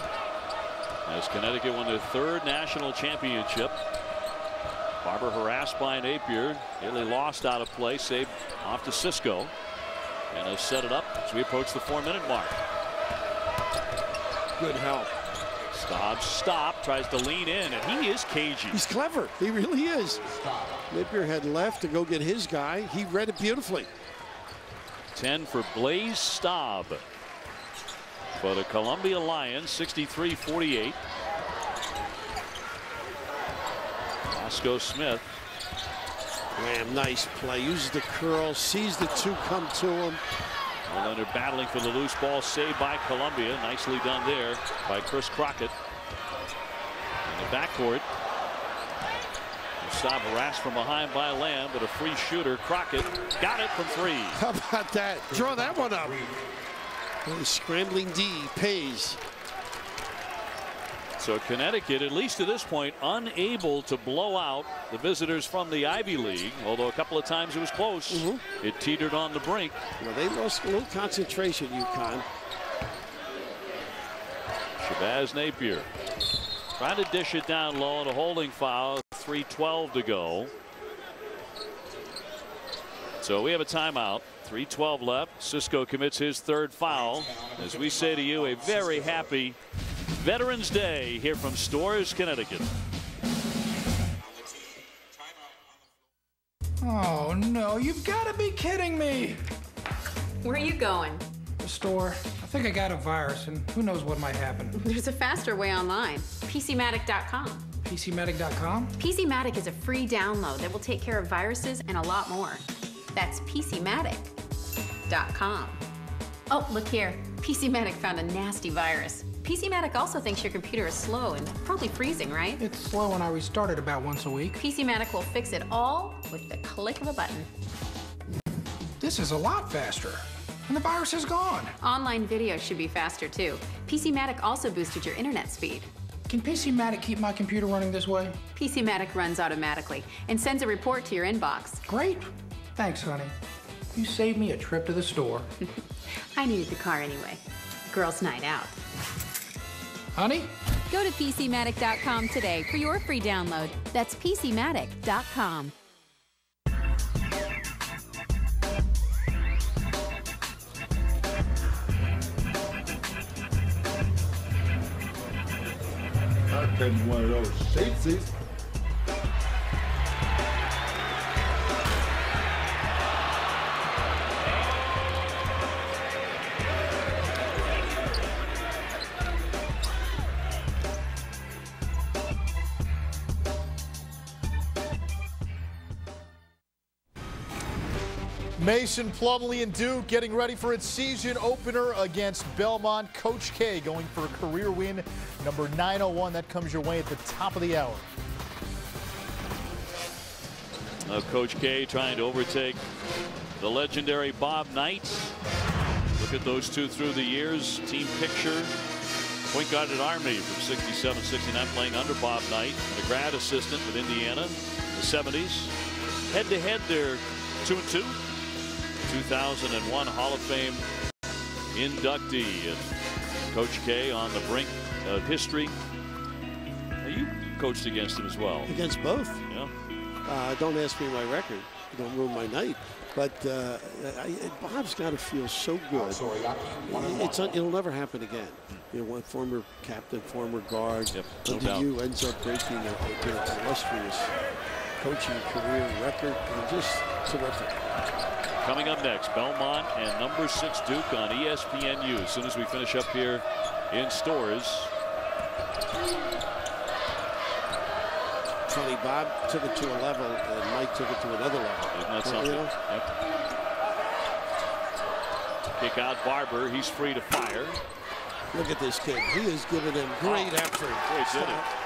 as Connecticut won their third national championship. Barber harassed by Napier. Nearly lost out of play. Saved off to Cisco. And has set it up as we approach the 4-minute mark. Good help. Staub stop, tries to lean in, and he is cagey. He's clever. He really is. Napier had left to go get his guy. He read it beautifully. 10 for Blaze Staub. For the Columbia Lions, 63-48. Roscoe Smith. Lamb, nice play. Uses the curl, sees the two come to him. Well, they're battling for the loose ball, saved by Columbia. Nicely done there by Chris Crockett. In the backcourt. Staub harassed from behind by Lamb, but a free shooter. Crockett got it from three. How about that? Draw that one up. The scrambling D pays. So Connecticut, at least to this point, unable to blow out the visitors from the Ivy League, although a couple of times it was close. It teetered on the brink. Well, they lost a little concentration, UConn. Shabazz Napier trying to dish it down low, and a holding foul. 3:12 to go. So we have a timeout. 3:12 left. Cisco commits his third foul. As we say to you, a very happy Veterans Day here from Storrs, Connecticut. Oh no, you've got to be kidding me. Where are you going? The store. I think I got a virus, and who knows what might happen. There's a faster way online. PCmatic.com. PCmatic.com? PCmatic is a free download that will take care of viruses and a lot more. That's PCmatic.com. Oh, look here. PCmatic found a nasty virus. PCmatic also thinks your computer is slow and probably freezing, right? It's slow when I restart it about once a week. PCmatic will fix it all with the click of a button. This is a lot faster. And the virus is gone. Online video should be faster too. PCmatic also boosted your internet speed. Can PCmatic keep my computer running this way? PCmatic runs automatically and sends a report to your inbox. Great. Thanks, honey. You saved me a trip to the store. I needed the car anyway. Girls' night out. Honey? Go to PCmatic.com today for your free download. That's PCmatic.com. I'll take one of those seats. Mason Plumlee and Duke getting ready for its season opener against Belmont. Coach K going for a career win, number 901. That comes your way at the top of the hour. Coach K trying to overtake the legendary Bob Knight. Look at those two through the years. Team picture. Point guard at Army from 67-69, playing under Bob Knight, a grad assistant with Indiana in the 70s. Head-to-head, they're 2-2. 2001 Hall of Fame inductee, and Coach K on the brink of history. Now, you coached against him as well. Against both. Yeah. Don't ask me my record. Don't ruin my night. But Bob's got to feel so good. It'll never happen again. You know, one former captain, former guard, under you ends up breaking an illustrious coaching career record. And just terrific. Coming up next, Belmont and number 6 Duke on ESPNU. As soon as we finish up here in Storrs. Funny, Bob took it to a level, and Mike took it to another level. Isn't that something? You know? Yep. Kick out Barber. He's free to fire. Look at this kid. He has given him great effort.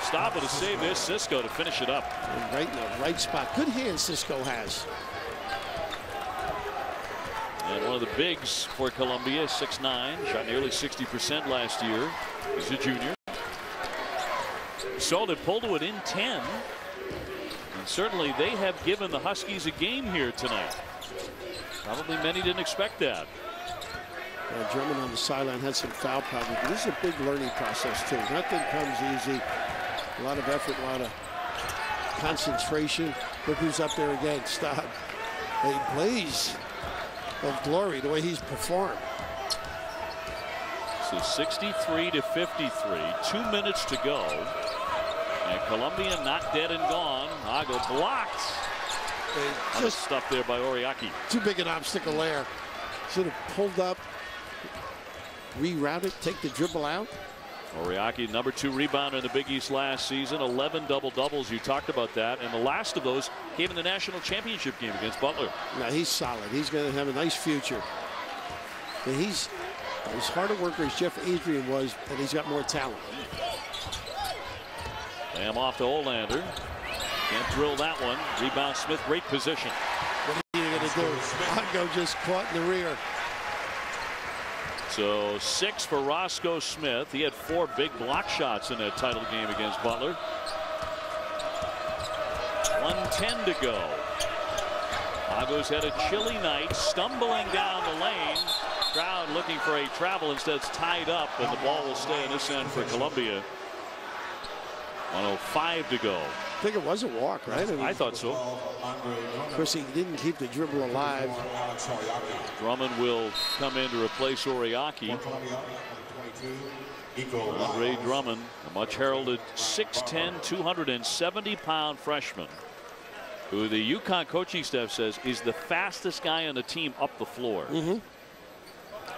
Stop it to save this. Cisco to finish it up. And right in the right spot. Good hands Cisco has. And one of the bigs for Columbia, 6'9", shot nearly 60% last year. He's a junior. So they pulled to it in 10. And certainly they have given the Huskies a game here tonight. Probably many didn't expect that. Drummond on the sideline had some foul problems. But this is a big learning process too. Nothing comes easy. A lot of effort, a lot of concentration. Look who's up there again. Stop. A blaze of glory the way he's performed. So 63-53, 2 minutes to go. And Columbia not dead and gone. Ago blocked. Just stuff there by Oriaki. Too big an obstacle there. Should have pulled up, reroute it, take the dribble out. Oriaki, number 2 rebounder in the Big East last season, 11 double-doubles. You talked about that, and the last of those came in the national championship game against Butler. Now he's solid. He's going to have a nice future. And he's as hard a worker as Jeff Adrian was, and he's got more talent. Bam off to Olander. Can't drill that one. Rebound Smith, great position. What are you going to do? Ago just caught in the rear. So 6 for Roscoe Smith. He had 4 big block shots in that title game against Butler. 1:10 to go. Ago's had a chilly night, stumbling down the lane. Crowd looking for a travel. Instead, it's tied up, and the ball will stay in this end for Columbia. 1:05 to go. I think it was a walk, right? I thought so. Of course, he didn't keep the dribble alive. Drummond will come in to replace Oriaki. Andre Drummond, a much heralded 6'10", 270-pound freshman, who the UConn coaching staff says is the fastest guy on the team up the floor.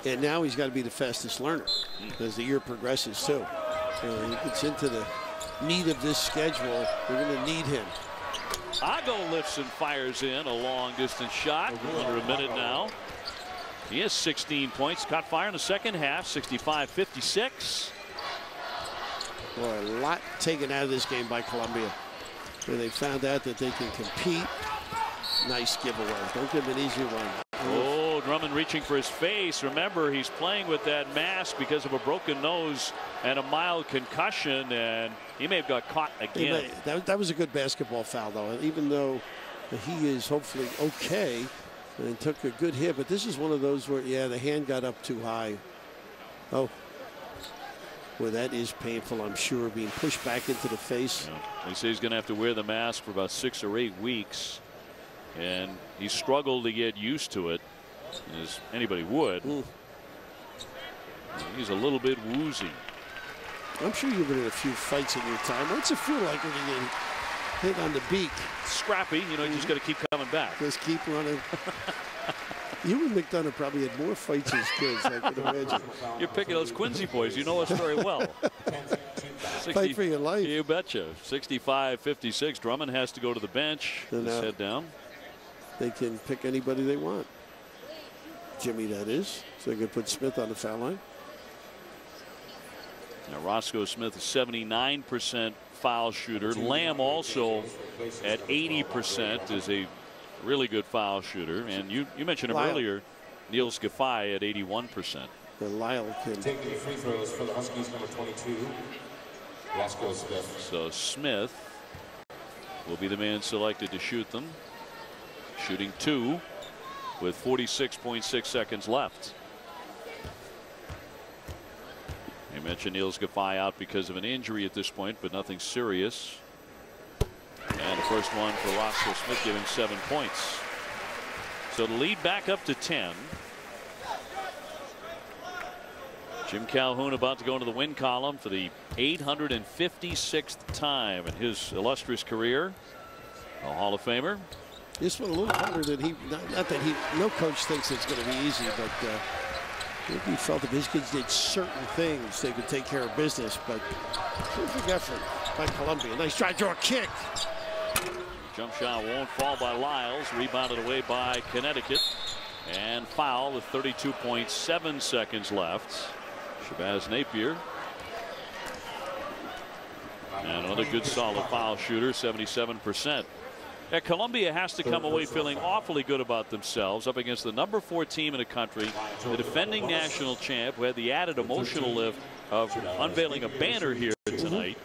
And now he's got to be the fastest learner as the year progresses, too. He gets into the meat of this schedule. We're going to need him. Ago lifts and fires in a long-distance shot. Under a minute now. He has 16 points. Caught fire in the second half, 65-56. Boy, a lot taken out of this game by Columbia, where they found out that they can compete. Nice giveaway. Don't give him an easy one. Oh, Drummond reaching for his face. Remember, he's playing with that mask because of a broken nose and a mild concussion, and he may have got caught again. That was a good basketball foul, though, even though he is hopefully okay and took a good hit. But this is one of those where, yeah, the hand got up too high. Oh, well, that is painful, I'm sure, being pushed back into the face. Yeah. They say he's going to have to wear the mask for about 6 or 8 weeks. And he struggled to get used to it, as anybody would. He's a little bit woozy. I'm sure you've been in a few fights in your time. What's it feel like when you get hit on the beak? Scrappy, you know, you just got to keep coming back. Just keep running. You and McDonough probably had more fights as kids, I can imagine. You're picking those Quincy boys. You know us very well. Fight for your life. You betcha. 65-56. Drummond has to go to the bench. Let's head down. They can pick anybody they want. Jimmy, that is. So they can put Smith on the foul line. Now Roscoe Smith is 79% foul shooter. Lamb also at 80% is a really good foul shooter. And you mentioned him earlier, Neil Scafai at 81%. Lyle can taking the free throws for the Huskies, number 22, Roscoe Smith. So Smith will be the man selected to shoot them. Shooting 2 with 46.6 seconds left. I mentioned Neil Scafai out because of an injury at this point, but nothing serious. And the first one for Roscoe Smith, giving 7 points. So the lead back up to 10. Jim Calhoun about to go into the win column for the 856th time in his illustrious career. A Hall of Famer. This one a little harder than he, not that he, no coach thinks it's going to be easy, but he felt if his kids did certain things, they could take care of business. But terrific effort by Columbia. Nice try, draw kick. Jump shot won't fall by Lyles. Rebounded away by Connecticut. And foul with 32.7 seconds left. Shabazz Napier. And another good solid foul shooter, 77%. Columbia has to come away feeling awfully good about themselves up against the number 4 team in the country, the defending national champ, who had the added emotional lift of unveiling a banner here tonight.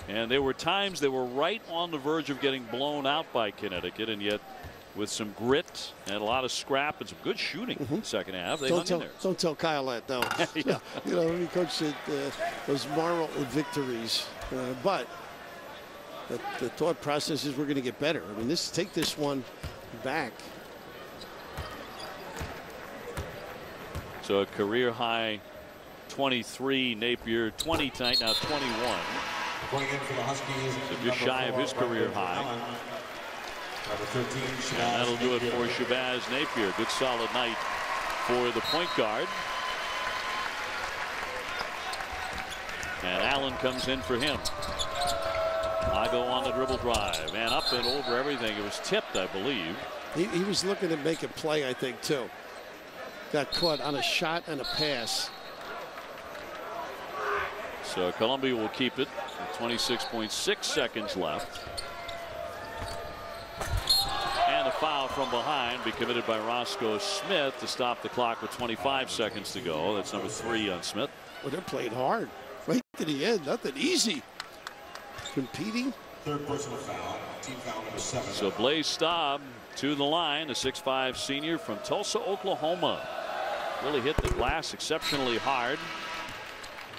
And there were times they were right on the verge of getting blown out by Connecticut, and yet with some grit and a lot of scrap and some good shooting in the second half, they hung in there. Don't tell Kyle that, though. Yeah. You know, he coached those moral victories, but the thought process is we're going to get better. I mean, take this one back. So a career high 23, Napier 20 tonight, now 21. Going in for the Huskies. So just shy of his career high. Number 13, and that'll do it for Shabazz Napier. Good solid night for the point guard. And Allen comes in for him. Ago on the dribble drive and up and over everything. It was tipped, I believe. He was looking to make a play, I think, too. Got caught on a shot and a pass. So Columbia will keep it with 26.6 seconds left. And a foul from behind be committed by Roscoe Smith to stop the clock with 25 seconds to go. That's number 3 on Smith. Well, they're playing hard right to the end. Nothing easy. Competing. Third personal foul. Team foul number 7. So Blaze Staub to the line, a 6'5" senior from Tulsa, Oklahoma. Really hit the glass exceptionally hard.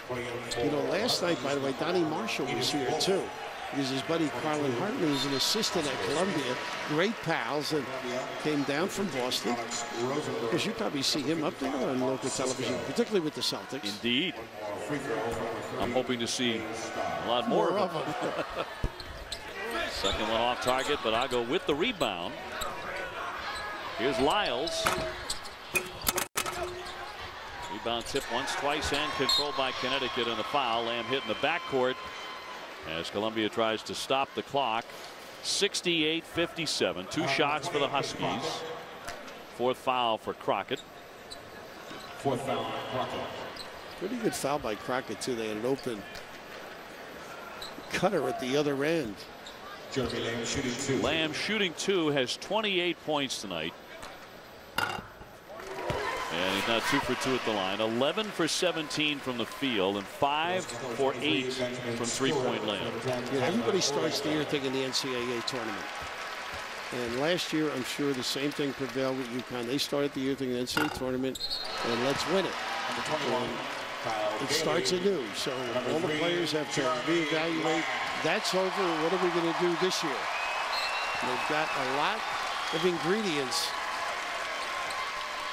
You know, last night, by the way, Donnie Marshall was here too, because his buddy Carlin Hartman is an assistant at Columbia. Great pals, and came down from Boston. Because you probably see him up there on local television, particularly with the Celtics. Indeed. I'm hoping to see a lot more of them. Second one off target, but I'll go with the rebound. Here's Lyles. Rebound tip once, twice, and controlled by Connecticut, and a foul. Lamb hit in the backcourt as Columbia tries to stop the clock. 68-57. 2 shots for the Huskies. 4th foul for Crockett. 4th foul, Crockett. Pretty good foul by Crockett, too. They had an open cutter at the other end. Jeremy Lamb shooting 2. Lamb shooting 2, has 28 points tonight. And he's now 2 for 2 at the line. 11 for 17 from the field and 5 for 8 from three-point land. Yeah, everybody starts the year thinking the NCAA tournament. And last year, I'm sure the same thing prevailed with UConn. They started the year thinking the NCAA tournament, and let's win it. It starts anew, so all the players have to reevaluate. That's over. What are we going to do this year? They've got a lot of ingredients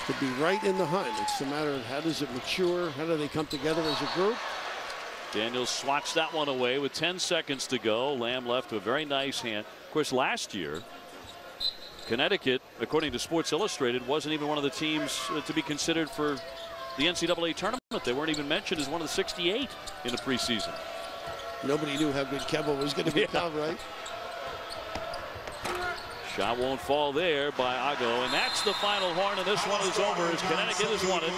to be right in the hunt. It's a matter of how does it mature? How do they come together as a group? Daniels swats that one away with 10 seconds to go. Lamb left with a very nice hand. Of course, last year, Connecticut, according to Sports Illustrated, wasn't even one of the teams to be considered for the NCAA tournament. They weren't even mentioned as one of the 68 in the preseason. Nobody knew how good Kemba was going to become, right? Shot won't fall there by Ago, and that's the final horn, and this one is over as Connecticut has won it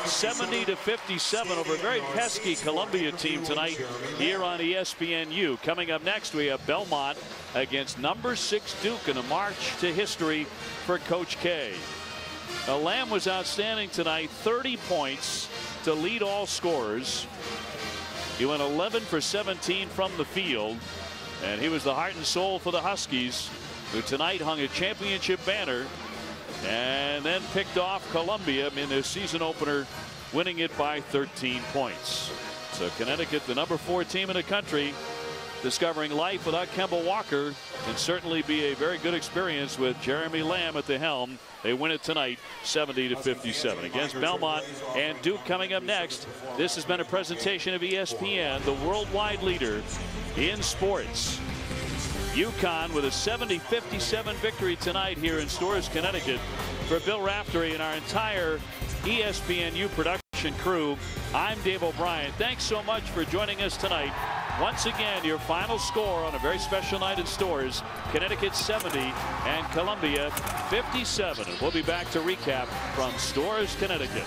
70-57 over a very pesky Columbia team tonight here on ESPNU. Coming up next, we have Belmont against number 6 Duke in a march to history for Coach K. Now, Lamb was outstanding tonight, 30 points to lead all scorers. He went 11 for 17 from the field, and he was the heart and soul for the Huskies, who tonight hung a championship banner and then picked off Columbia in their season opener, winning it by 13 points. So Connecticut, the number 4 team in the country, discovering life without Kemba Walker, can certainly be a very good experience with Jeremy Lamb at the helm. They win it tonight 70-57 against Belmont and Duke coming up next. This has been a presentation of ESPN, the worldwide leader in sports. UConn with a 70-57 victory tonight here in Storrs, Connecticut. For Bill Raftery and our entire ESPNU production crew, I'm Dave O'Brien. Thanks so much for joining us tonight. Once again, your final score on a very special night in Storrs: Connecticut 70 and Columbia 57. And we'll be back to recap from Storrs, Connecticut.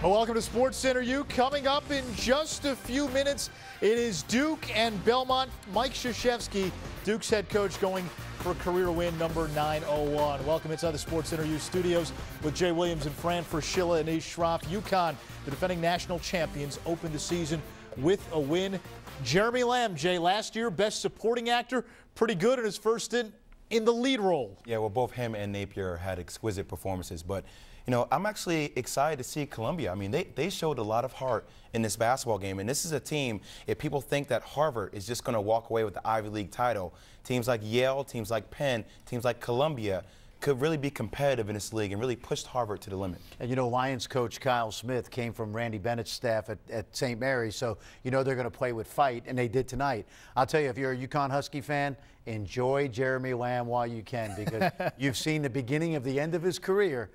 Well, welcome to Sports Center U. Coming up in just a few minutes, it is Duke and Belmont. Mike Krzyzewski, Duke's head coach, going for a career win number 901. Welcome inside the Sports Center U studios with Jay Williams and Fran Fraschilla and Ace Schroff. UConn, the defending national champions, opened the season with a win. Jeremy Lamb, Jay, last year, best supporting actor, pretty good in his first stint in the lead role. Yeah, well, both him and Napier had exquisite performances, but you know, I'm actually excited to see Columbia. I mean, they showed a lot of heart in this basketball game, and this is a team, if people think that Harvard is just going to walk away with the Ivy League title, teams like Yale, teams like Penn, teams like Columbia could really be competitive in this league and really pushed Harvard to the limit. And you know, Lions coach Kyle Smith came from Randy Bennett's staff at St. Mary's, so you know they're going to play with fight, and they did tonight. I'll tell you, if you're a UConn Husky fan, enjoy Jeremy Lamb while you can, because you've seen the beginning of the end of his career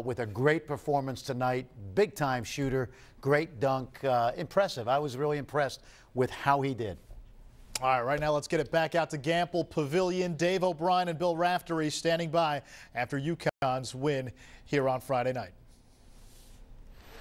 with a great performance tonight, big-time shooter, great dunk, impressive. I was really impressed with how he did. All right, right now let's get it back out to Gamble Pavilion. Dave O'Brien and Bill Raftery standing by after UConn's win here on Friday night.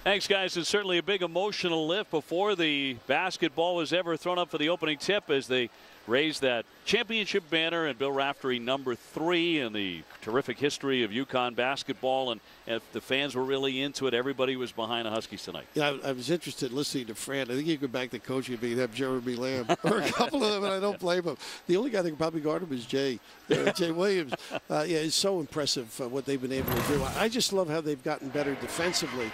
Thanks, guys. It's certainly a big emotional lift before the basketball was ever thrown up for the opening tip as they raised that championship banner, and Bill Raftery number 3 in the terrific history of UConn basketball. And if the fans were really into it, everybody was behind the Huskies tonight. Yeah, I was interested in listening to Fran. I think you could back the coach if he'd have Jeremy Lamb or a couple of them, and I don't blame him. The only guy that could probably guard him is Jay Williams. Yeah, it's so impressive what they've been able to do. I just love how they've gotten better defensively,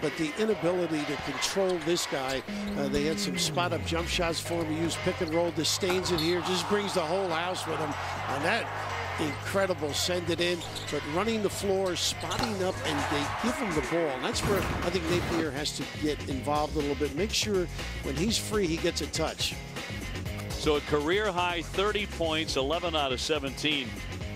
but the inability to control this guy, they had some spot-up jump shots for him. He used pick and roll. Disdains it here, just brings the whole house with him. And that incredible, send it in, but running the floor, spotting up, and they give him the ball. And that's where I think Napier has to get involved a little bit. Make sure when he's free, he gets a touch. So a career high 30 points, 11 out of 17.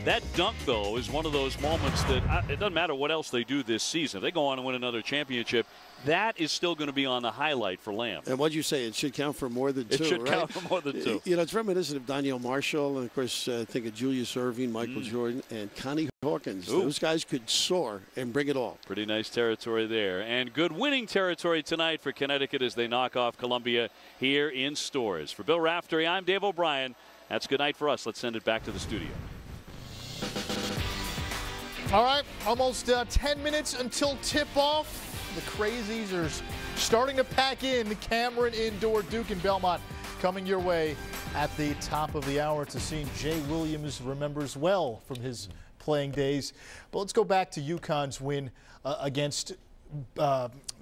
That dunk, though, is one of those moments that it doesn't matter what else they do this season. If they go on and win another championship, that is still going to be on the highlight for Lamb. And what'd you say? It should count for more than two, It should right? count for more than two. You know, it's reminiscent of Daniel Marshall, and, of course, I think of Julius Erving, Michael Jordan, and Connie Hawkins. Ooh. Those guys could soar and bring it all. Pretty nice territory there. And good winning territory tonight for Connecticut as they knock off Columbia here in Stores. For Bill Raftery, I'm Dave O'Brien. That's good night for us. Let's send it back to the studio. All right, almost 10 minutes until tip-off. The Crazies are starting to pack in the Cameron Indoor. Duke and Belmont coming your way at the top of the hour. It's a scene Jay Williams remembers well from his playing days. But let's go back to UConn's win against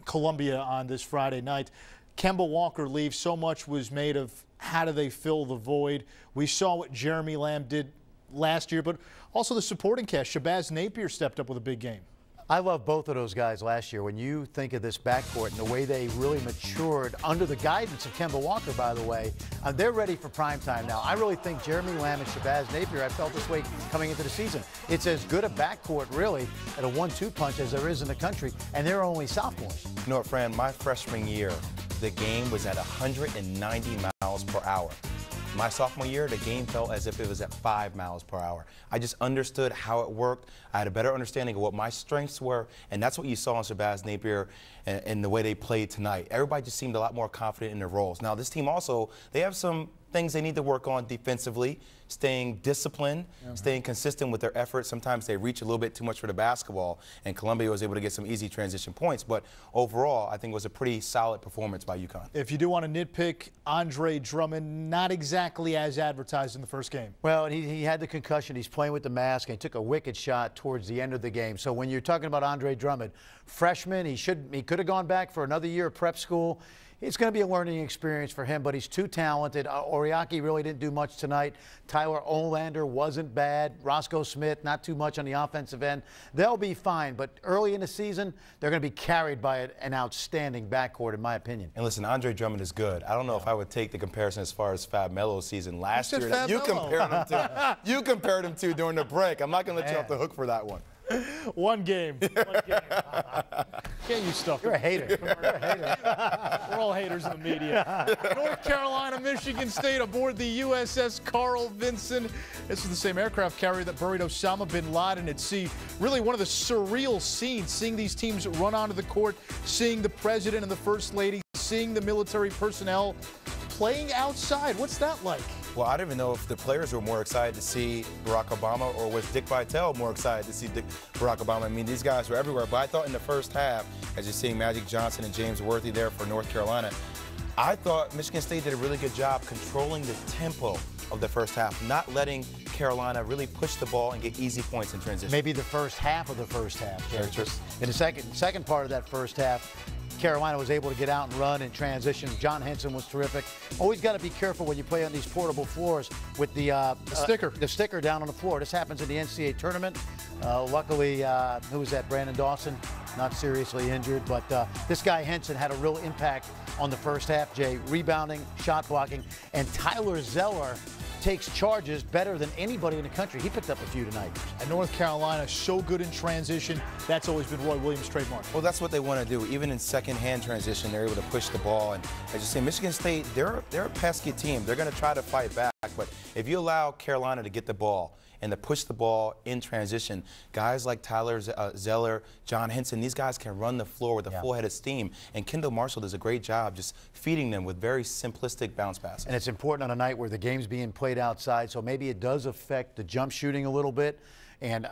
Columbia on this Friday night. Kemba Walker leaves. So much was made of how do they fill the void. We saw what Jeremy Lamb did last year, but also the supporting cast. Shabazz Napier stepped up with a big game. I love both of those guys last year. When you think of this backcourt and the way they really matured under the guidance of Kemba Walker, by the way, they're ready for prime time now. I really think Jeremy Lamb and Shabazz Napier, I felt this way coming into the season. It's as good a backcourt, really, at a 1-2 punch as there is in the country, and they're only sophomores. You know what, Fran, my freshman year, the game was at 190 miles per hour. My sophomore year, the game felt as if it was at 5 miles per hour. I just understood how it worked. I had a better understanding of what my strengths were, and that's what you saw in Shabazz Napier and the way they played tonight. Everybody just seemed a lot more confident in their roles. Now, this team also, they have some things they need to work on defensively, staying disciplined, staying consistent with their efforts. Sometimes they reach a little bit too much for the basketball, and Columbia was able to get some easy transition points. But overall, I think it was a pretty solid performance by UConn. If you do want to nitpick, Andre Drummond, not exactly as advertised in the first game. Well, he had the concussion. He's playing with the mask, and he took a wicked shot towards the end of the game. So when you're talking about Andre Drummond, freshman, he could have gone back for another year of prep school. It's going to be a learning experience for him, but he's too talented. Oriaki really didn't do much tonight. Tyler Olander wasn't bad. Roscoe Smith, not too much on the offensive end. They'll be fine, but early in the season, they're going to be carried by an outstanding backcourt, in my opinion. And listen, Andre Drummond is good. I don't know if I would take the comparison as far as Fab Melo's season last year that you compared him to. You compared him to during the break. I'm not going to let you off the hook for that one. One game. One game. Can't use stuff. You're a hater. You're a hater. We're all haters in the media. North Carolina, Michigan State aboard the USS Carl Vinson. This is the same aircraft carrier that buried Osama bin Laden at sea. Really one of the surreal scenes, seeing these teams run onto the court, seeing the president and the first lady, seeing the military personnel playing outside. What's that like? Well, I don't even know if the players were more excited to see Barack Obama or was Dick Vitale more excited to see Barack Obama. I mean, these guys were everywhere. But I thought in the first half, as you're seeing Magic Johnson and James Worthy there for North Carolina, I thought Michigan State did a really good job controlling the tempo of the first half, not letting Carolina really push the ball and get easy points in transition. Maybe the first half of the first half. Very true. In the second part of that first half, Carolina was able to get out and run and transition. John Henson was terrific. Always got to be careful when you play on these portable floors with the sticker down on the floor. This happens in the NCAA tournament. Luckily, who was that? Brandon Dawson, not seriously injured, but this guy Henson had a real impact on the first half, Jay. Rebounding, shot blocking, and Tyler Zeller takes charges better than anybody in the country. He picked up a few tonight. And North Carolina, so good in transition. That's always been Roy Williams' trademark. Well, that's what they want to do. Even in second-hand transition, they're able to push the ball. And as you say, Michigan State, they're a pesky team. They're going to try to fight back. But if you allow Carolina to get the ball and to push the ball in transition, guys like Tyler Zeller, John Henson, these guys can run the floor with a full head of steam. And Kendall Marshall does a great job just feeding them with very simplistic bounce passes. And it's important on a night where the game's being played outside, so maybe it does affect the jump shooting a little bit. And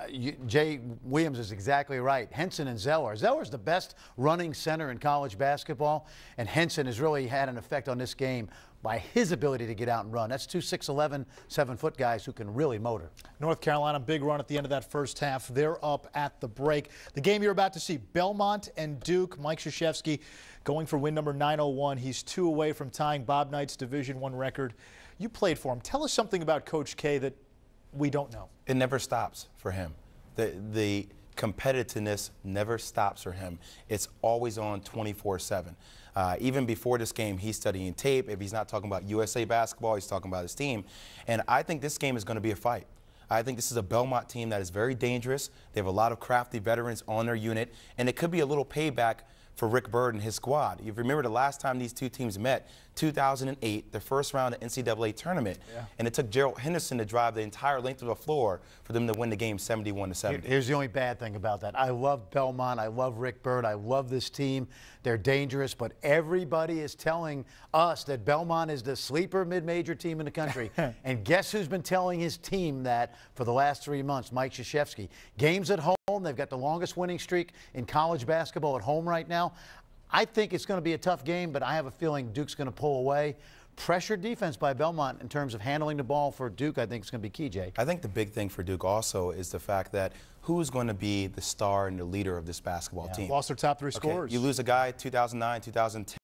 Jay Williams is exactly right. Henson and Zeller. Zeller's the best running center in college basketball, and Henson has really had an effect on this game by his ability to get out and run. That's two 6'11", 7-foot guys who can really motor. North Carolina, big run at the end of that first half. They're up at the break. The game you're about to see, Belmont and Duke. Mike Krzyzewski going for win number 901. He's 2 away from tying Bob Knight's Division I record. You played for him. Tell us something about Coach K that we don't know. It never stops for him. The competitiveness never stops for him. It's always on 24/7. Even before this game, he's studying tape. If he's not talking about USA basketball, he's talking about his team. And I think this game is going to be a fight. I think this is a Belmont team that is very dangerous. They have a lot of crafty veterans on their unit, and it could be a little payback for Rick Byrd and his squad. You remember the last time these two teams met, 2008, the first round of NCAA tournament, and it took Gerald Henderson to drive the entire length of the floor for them to win the game 71-70. Here's the only bad thing about that. I love Belmont. I love Rick Byrd. I love this team. They're dangerous, but everybody is telling us that Belmont is the sleeper mid-major team in the country. And guess who's been telling his team that for the last 3 months? Mike Krzyzewski. Games at home. They've got the longest winning streak in college basketball at home right now. I think it's going to be a tough game, but I have a feeling Duke's going to pull away. Pressure defense by Belmont in terms of handling the ball for Duke, I think is going to be key, Jay. I think the big thing for Duke also is the fact that who's going to be the star and the leader of this basketball team. Lost their top 3 scorers. You lose a guy 2009, 2010.